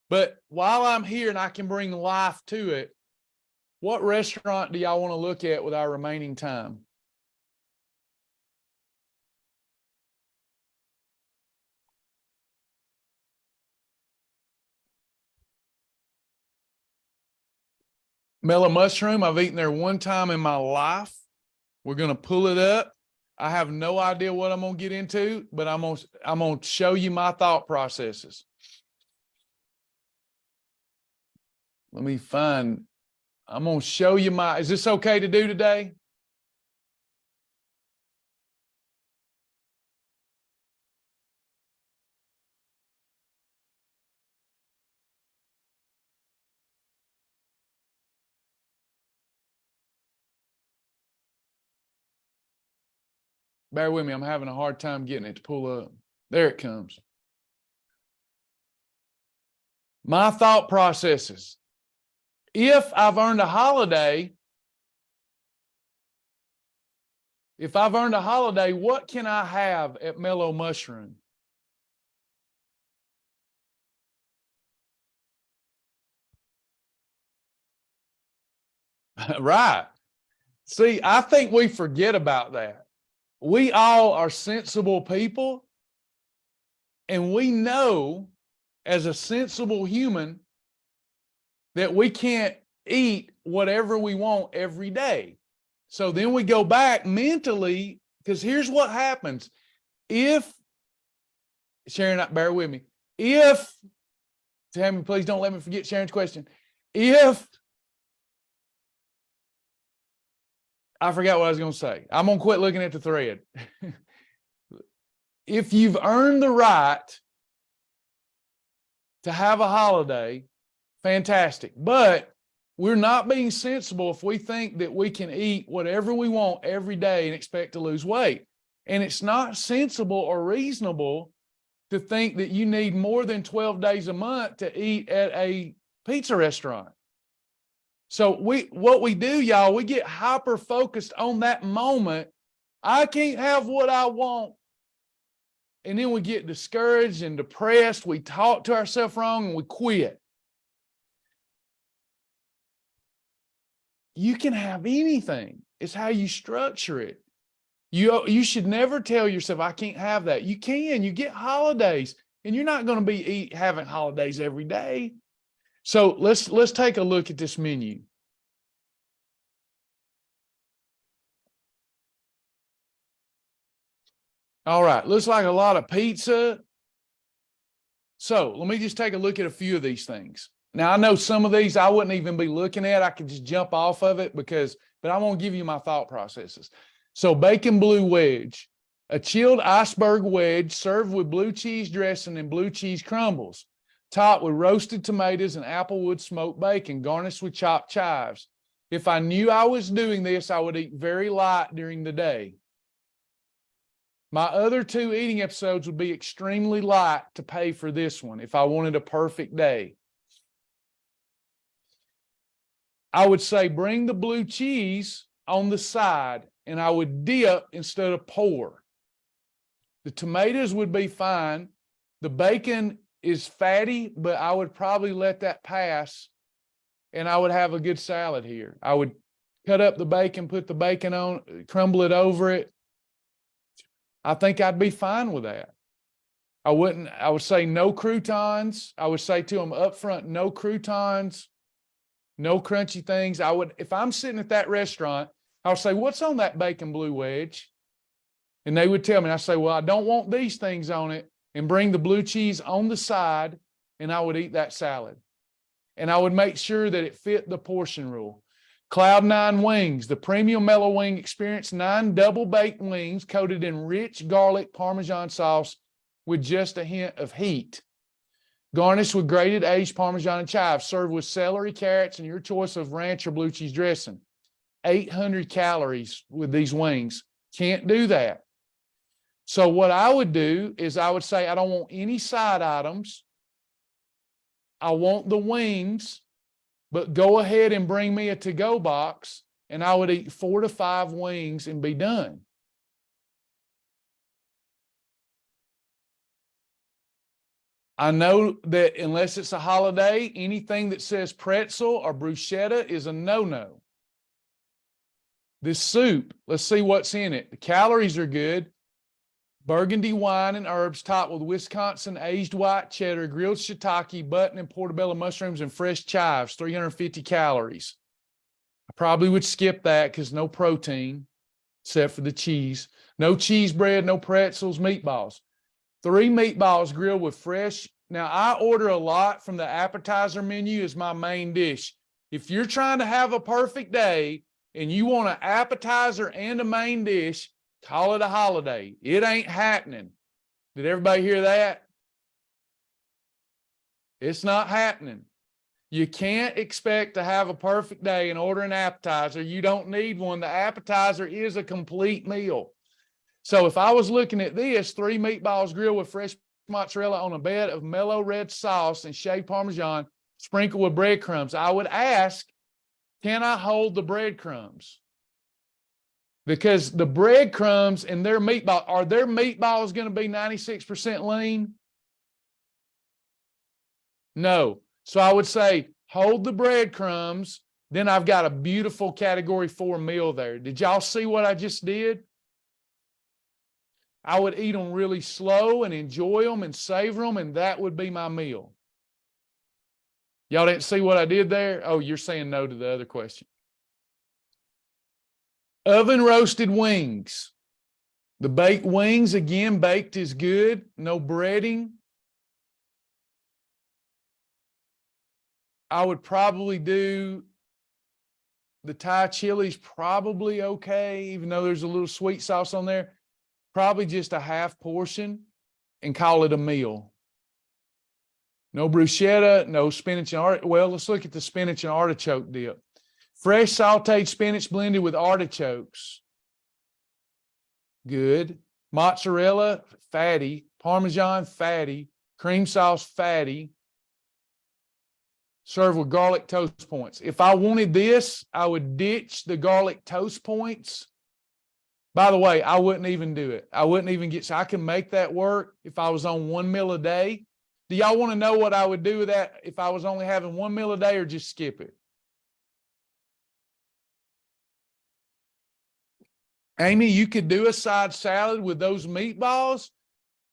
but while I'm here and I can bring life to it, what restaurant do y'all want to look at with our remaining time? Mellow Mushroom, I've eaten there one time in my life. We're going to pull it up. I have no idea what I'm going to get into, but I'm going to show you my thought processes. I'm going to show you is this okay to do today? Bear with me. I'm having a hard time getting it to pull up. There it comes. My thought processes. If I've earned a holiday, what can I have at Mellow Mushroom? Right. See, I think we forget about that. We all are sensible people, and we know as a sensible human that we can't eat whatever we want every day. So then we go back mentally, because here's what happens. If, Sharon, bear with me. If, Tammy, please don't let me forget Sharon's question. If, I forgot what I was going to say. I'm going to quit looking at the thread. If you've earned the right to have a holiday, fantastic. But we're not being sensible if we think that we can eat whatever we want every day and expect to lose weight. And it's not sensible or reasonable to think that you need more than 12 days a month to eat at a pizza restaurant. So what we do, y'all, we get hyper focused on that moment. I can't have what I want. And then we get discouraged and depressed. We talk to ourselves wrong and we quit. You can have anything. It's how you structure it. You should never tell yourself, I can't have that. You can. You get holidays, and you're not going to be having holidays every day. So let's take a look at this menu. All right, looks like a lot of pizza. So let me just take a look at a few of these things. Now, I know some of these I wouldn't even be looking at. I could just jump off of it but I won't give you my thought processes. So bacon blue wedge, a chilled iceberg wedge served with blue cheese dressing and blue cheese crumbles, topped with roasted tomatoes and applewood smoked bacon, garnished with chopped chives. If I knew I was doing this, I would eat very light during the day. My other two eating episodes would be extremely light to pay for this one if I wanted a perfect day. I would say bring the blue cheese on the side, and I would dip instead of pour. The tomatoes would be fine. The bacon is fatty, but I would probably let that pass, and I would have a good salad here. I would cut up the bacon, put the bacon on, crumble it over it. I think I'd be fine with that. I would say no croutons. I would say to them up front, no croutons, no crunchy things. If I'm sitting at that restaurant, I'll say, what's on that bacon blue wedge? And they would tell me, I say, well, I don't want these things on it, and bring the blue cheese on the side, and I would eat that salad. And I would make sure that it fit the portion rule. Cloud9 wings, the premium mellow wing experience, 9 double baked wings coated in rich garlic Parmesan sauce with just a hint of heat. Garnished with grated aged Parmesan and chives, served with celery, carrots, and your choice of ranch or blue cheese dressing. 800 calories with these wings. Can't do that. So what I would do is I would say, I don't want any side items. I want the wings, but go ahead and bring me a to-go box, and I would eat 4 to 5 wings and be done. I know that unless it's a holiday, anything that says pretzel or bruschetta is a no-no. This soup, let's see what's in it. The calories are good. Burgundy wine and herbs topped with Wisconsin aged white cheddar, grilled shiitake, button, and portobello mushrooms, and fresh chives, 350 calories. I probably would skip that because no protein, except for the cheese. No cheese bread, no pretzels, meatballs. 3 meatballs grilled with fresh. Now, I order a lot from the appetizer menu as my main dish. If you're trying to have a perfect day and you want an appetizer and a main dish, call it a holiday. It ain't happening. Did everybody hear that? It's not happening. You can't expect to have a perfect day and order an appetizer. You don't need one. The appetizer is a complete meal. So if I was looking at this, 3 meatballs grilled with fresh mozzarella on a bed of mellow red sauce and shaved Parmesan, sprinkled with breadcrumbs, I would ask, can I hold the breadcrumbs? Because the breadcrumbs and their meatball, are their meatballs going to be 96% lean? No. So I would say, hold the breadcrumbs. Then I've got a beautiful category 4 meal there. Did y'all see what I just did? I would eat them really slow and enjoy them and savor them, and that would be my meal. Y'all didn't see what I did there? Oh, you're saying no to the other question. Oven roasted wings. The baked wings, again, baked is good. No breading. I would probably do the Thai chili's probably okay, even though there's a little sweet sauce on there. Probably just a half portion and call it a meal. No bruschetta, no spinach and artichoke. Well, let's look at the spinach and artichoke dip. Fresh sauteed spinach blended with artichokes. Good. Mozzarella, fatty. Parmesan, fatty. Cream sauce, fatty. Serve with garlic toast points. If I wanted this, I would ditch the garlic toast points. By the way, I wouldn't even do it. I wouldn't even get, so I can make that work if I was on 1 meal a day. Do y'all want to know what I would do with that if I was only having 1 meal a day, or just skip it? Amy, you could do a side salad with those meatballs,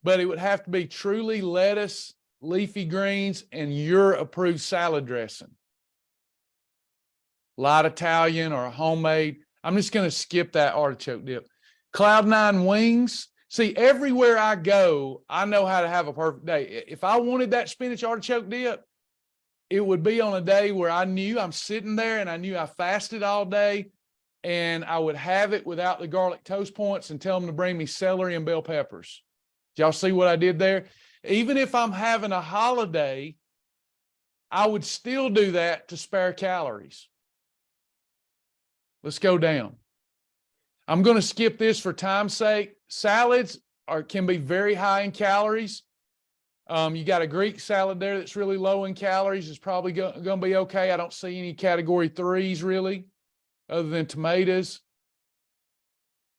but it would have to be truly lettuce, leafy greens, and your approved salad dressing. Light Italian or homemade. I'm just going to skip that artichoke dip. Cloud9 wings. See, everywhere I go, I know how to have a perfect day. If I wanted that spinach artichoke dip, it would be on a day where I knew I'm sitting there and I knew I fasted all day, and I would have it without the garlic toast points and tell them to bring me celery and bell peppers. Did y'all see what I did there? Even if I'm having a holiday, I would still do that to spare calories. Let's go down. I'm going to skip this for time's sake. Salads can be very high in calories. You got a Greek salad there that's really low in calories. It's probably going to be okay. I don't see any category 3s really, other than tomatoes.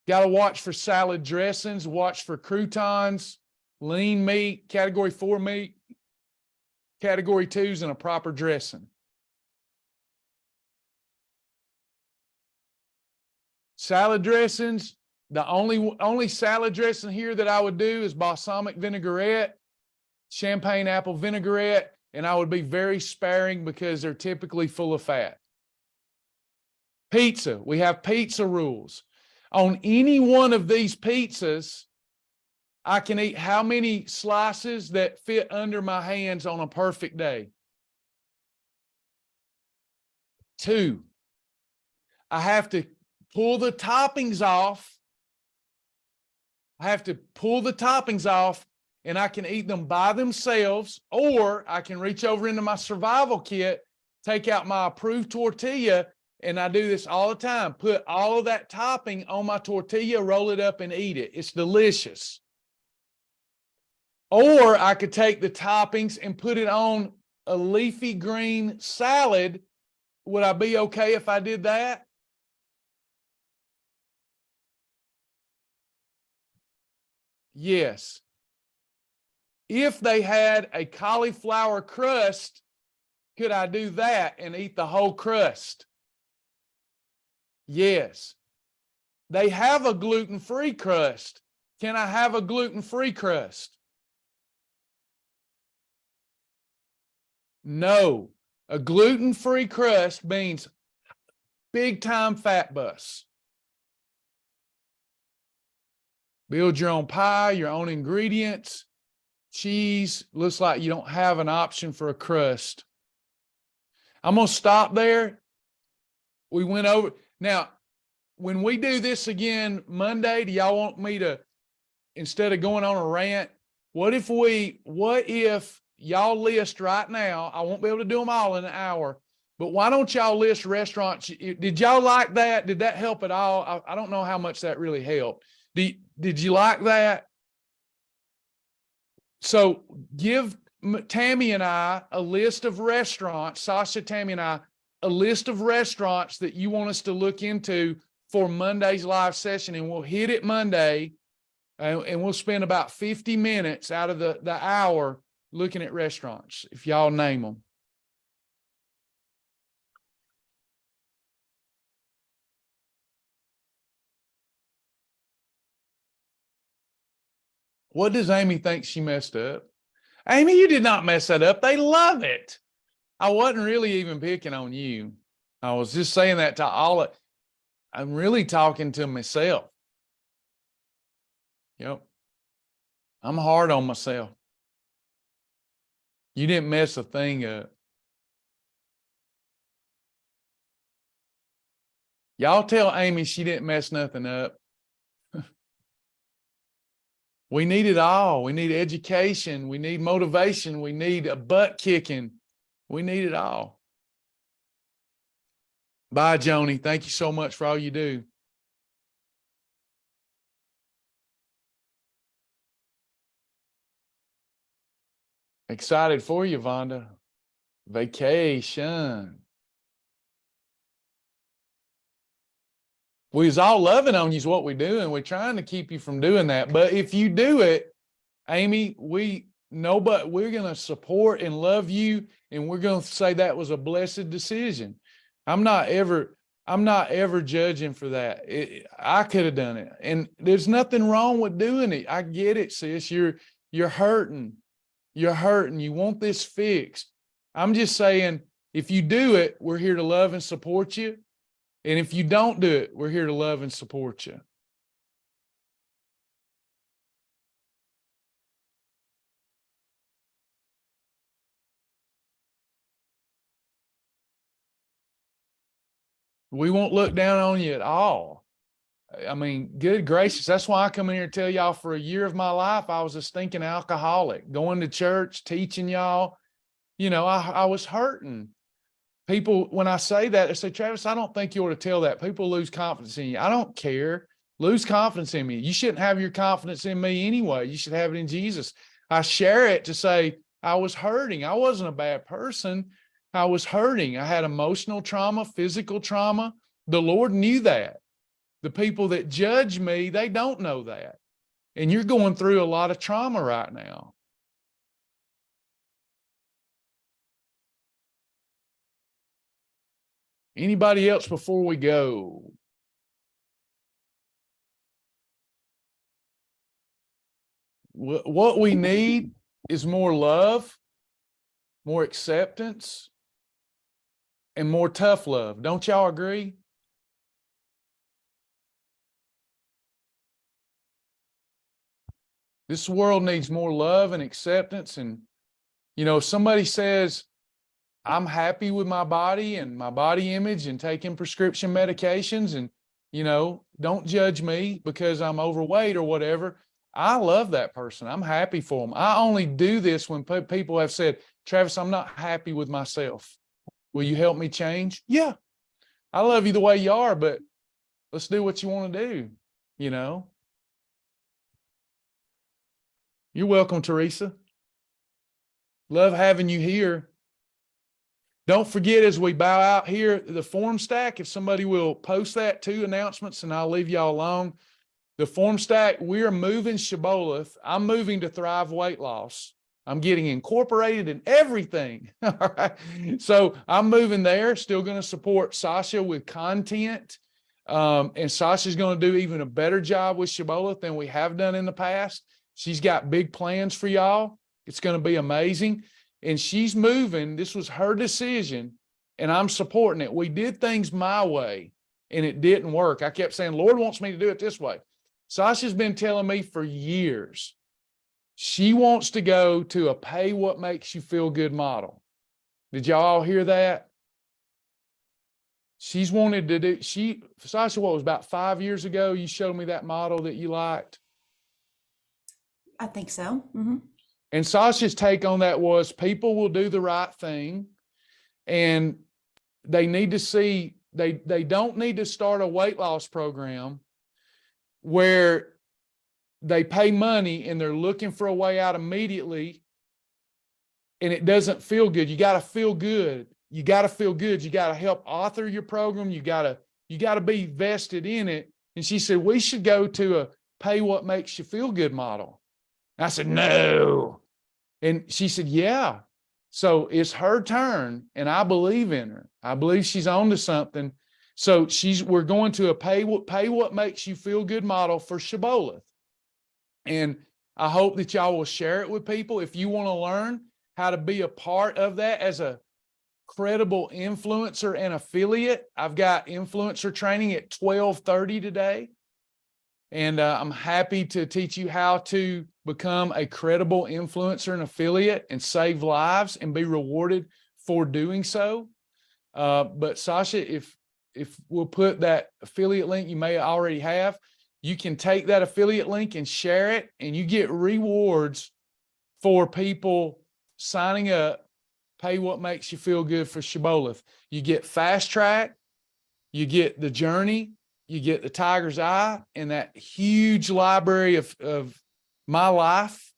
Got to watch for salad dressings, watch for croutons, lean meat, category 4 meat, category 2s, and a proper dressing. Salad dressings, the only salad dressing here that I would do is balsamic vinaigrette, champagne apple vinaigrette, and I would be very sparing because they're typically full of fat. Pizza, we have pizza rules. On any one of these pizzas, I can eat how many slices that fit under my hands on a perfect day? 2. I have to pull the toppings off. I have to pull the toppings off, and I can eat them by themselves, or I can reach over into my survival kit, take out my approved tortilla, and I do this all the time. Put all of that topping on my tortilla, roll it up, and eat it. It's delicious. Or I could take the toppings and put it on a leafy green salad. Would I be okay if I did that? Yes. If they had a cauliflower crust, could I do that and eat the whole crust? Yes. They have a gluten-free crust. Can I have a gluten-free crust? No. A gluten-free crust means big-time fat bus. Build your own pie, your own ingredients. Cheese, looks like you don't have an option for a crust. I'm going to stop there. We went over. Now, when we do this again Monday, do y'all want me to, instead of going on a rant, what if y'all list right now? I won't be able to do them all in an hour, but why don't y'all list restaurants? Did y'all like that? Did that help at all? I don't know how much that really helped. Did you like that? So give Tammy and I a list of restaurants, Sasha, Tammy and I, a list of restaurants that you want us to look into for Monday's live session, and we'll hit it Monday, and we'll spend about 50 minutes out of the hour looking at restaurants, if y'all name them. What does Amy think she messed up? Amy, you did not mess that up. They love it. I wasn't really even picking on you. I was just saying that to all. I'm really talking to myself. Yep. I'm hard on myself. You didn't mess a thing up. Y'all tell Amy she didn't mess nothing up. We need it all. We need education. We need motivation. We need a butt kicking. We need it all. Bye, Joni. Thank you so much for all you do. Excited for you, Vonda. Vacation. We was all loving on you is what we're doing. We're trying to keep you from doing that. But if you do it, Amy, we're going to support and love you. And we're going to say that was a blessed decision. I'm not ever judging for that. I could have done it. And there's nothing wrong with doing it. I get it, sis. You're hurting. You're hurting. You want this fixed. I'm just saying, if you do it, we're here to love and support you. And if you don't do it, we're here to love and support you. We won't look down on you at all. I mean, good gracious. That's why I come in here and tell y'all for a year of my life, I was a stinking alcoholic, going to church, teaching y'all. You know, I was hurting. People, when I say that, they say, Travis, I don't think you ought to tell that. People lose confidence in you. I don't care. Lose confidence in me. You shouldn't have your confidence in me anyway. You should have it in Jesus. I share it to say I was hurting. I wasn't a bad person. I was hurting. I had emotional trauma, physical trauma. The Lord knew that. The people that judge me, they don't know that. And you're going through a lot of trauma right now. Anybody else before we go? What we need is more love, more acceptance, and more tough love. Don't y'all agree? This world needs more love and acceptance. And, you know, if somebody says, I'm happy with my body and my body image and taking prescription medications, and, you know, don't judge me because I'm overweight or whatever. I love that person. I'm happy for them. I only do this when people have said, Travis, I'm not happy with myself. Will you help me change? Yeah. I love you the way you are, but let's do what you want to do, you know? You're welcome, Teresa. Love having you here. Don't forget, as we bow out here, the form stack, if somebody will post that, 2 announcements, and I'll leave y'all alone. The form stack, we are moving Shibboleth. I'm moving to Thrive Weight Loss. I'm getting incorporated in everything. All right. So I'm moving there, still going to support Sasha with content. And Sasha's going to do even a better job with Shibboleth than we have done in the past. She's got big plans for y'all. It's going to be amazing. And she's moving. This was her decision, and I'm supporting it. We did things my way, and it didn't work. I kept saying, Lord wants me to do it this way. Sasha's been telling me for years, she wants to go to a pay what makes you feel good model. Did y'all all hear that? She's wanted to do, Sasha, what was about 5 years ago, you showed me that model that you liked? I think so. Mm-hmm. And Sasha's take on that was people will do the right thing, and they need to see, they don't need to start a weight loss program where they pay money and they're looking for a way out immediately, and it doesn't feel good. You got to feel good. You got to feel good. You got to help author your program. You got to be vested in it. And she said, we should go to a pay what makes you feel good model. And I said, no. And she said, yeah. So it's her turn, and I believe in her. I believe she's on to something. So we're going to a pay what makes you feel good model for Shibboleth. And I hope that y'all will share it with people. If you want to learn how to be a part of that as a credible influencer and affiliate, I've got influencer training at 12:30 today. And I'm happy to teach you how to become a credible influencer and affiliate and save lives and be rewarded for doing so. But Sasha, if we'll put that affiliate link you may already have, you can take that affiliate link and share it, and you get rewards for people signing up. Pay what makes you feel good for Shibboleth. You get Fast Track, you get the Journey, you get the Tiger's Eye, and that huge library of my life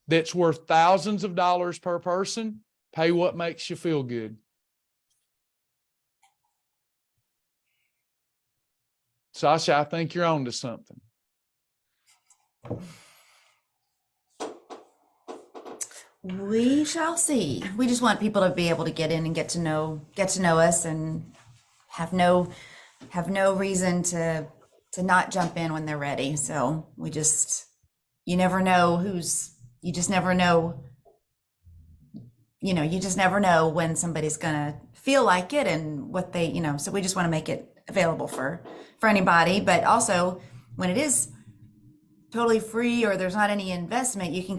that's worth thousands of dollars per person. Pay what makes you feel good. Sasha, I think you're on to something. We shall see. We just want people to be able to get in and get to know us, and have no reason to not jump in when they're ready. So you never know you just never know when somebody's gonna feel like it and what they, so we just want to make it available for anybody. But also, when it is totally free or there's not any investment, you can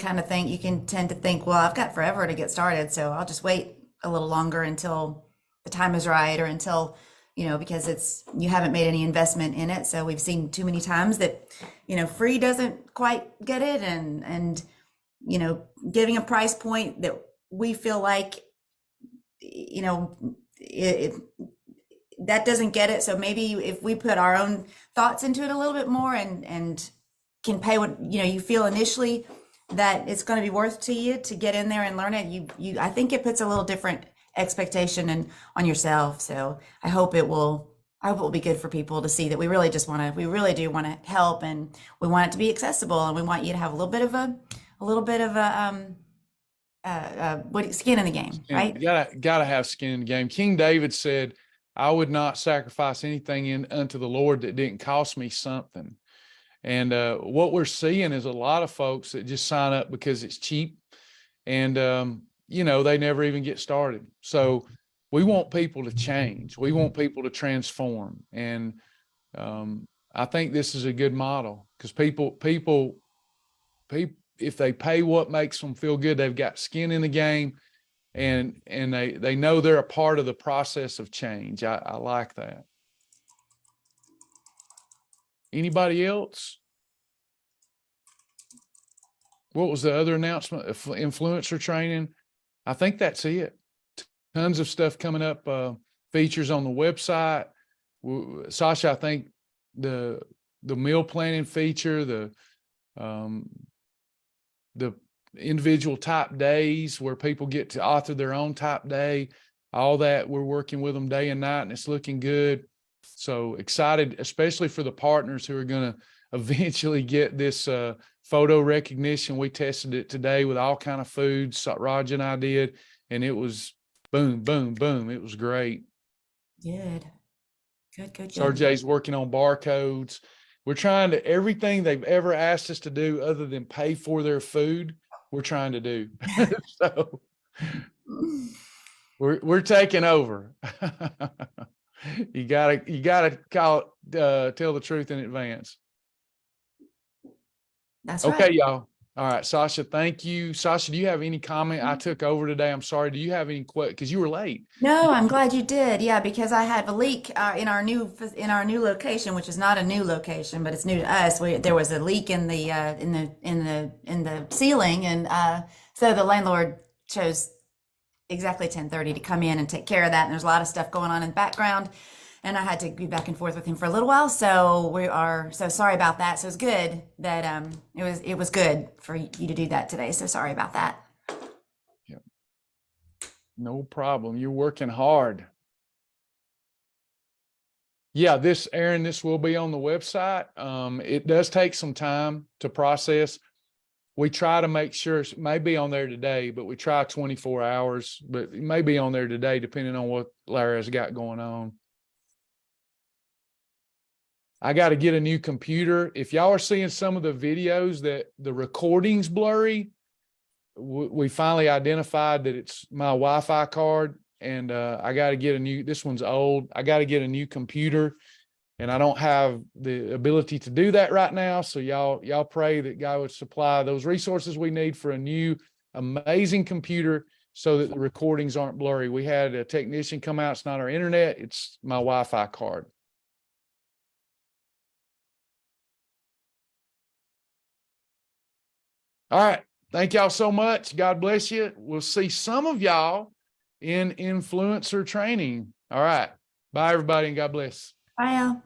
tend to think, well, I've got forever to get started, so I'll just wait a little longer until the time is right, or until, because you haven't made any investment in it. So we've seen too many times that, free doesn't quite get it, and giving a price point that we feel like, that doesn't get it. So maybe if we put our own thoughts into it a little bit more, and can pay what you feel initially that it's going to be worth to you to get in there and learn it, I think it puts a little different expectation on yourself. So I hope it will be good for people to see that we really do want to help, and we want it to be accessible, and we want you to have a little bit of skin in the game, right? You gotta have skin in the game. King David said, I would not sacrifice anything unto the Lord that didn't cost me something. And what we're seeing is a lot of folks that just sign up because it's cheap, and they never even get started. So we want people to change. We want people to transform. And I think this is a good model, because people, if they pay what makes them feel good, they've got skin in the game, and they know they're a part of the process of change. I like that. Anybody else? What was the other announcement? Influencer training. I think that's it. Tons of stuff coming up, features on the website. Sasha, I think the meal planning feature, the individual type days where people get to author their own type day, all that, we're working with them day and night, and it's looking good. So excited, especially for the partners who are going to eventually get this photo recognition. We tested it today with all kind of foods. Raj and I did, and it was boom, boom, boom. It was great. Good. Sergey's working on barcodes. We're trying to, everything they've ever asked us to do other than pay for their food, we're trying to do. So we're taking over. You gotta tell the truth in advance. That's okay, right. y'all. All right, Sasha, thank you. Sasha, do you have any comment? I took over today. I'm sorry. Do you have any questions? Because you were late. No, I'm glad you did. Yeah, because I had a leak in our new location, which is not a new location, but it's new to us. There was a leak in the ceiling, and so the landlord chose exactly 10:30 to come in and take care of that. And there's a lot of stuff going on in the background. and I had to be back and forth with him for a little while. So we are so sorry about that. So it's good that it was good for you to do that today. So sorry about that. No problem. You're working hard. Yeah, Aaron, this will be on the website. It does take some time to process. We try to make sure it may be on there today, but we try 24 hours, but it may be on there today, depending on what Larry has got going on. I got to get a new computer. If y'all are seeing some of the videos that the recording's blurry, we finally identified that it's my Wi-Fi card, and I got to get this one's old. I got to get a new computer, and I don't have the ability to do that right now. So y'all pray that God would supply those resources we need for a new amazing computer so that the recordings aren't blurry. We had a technician come out. It's not our internet. It's my Wi-Fi card. All right. Thank y'all so much. God bless you. We'll see some of y'all in influencer training. All right. Bye, everybody, and God bless. Bye, y'all.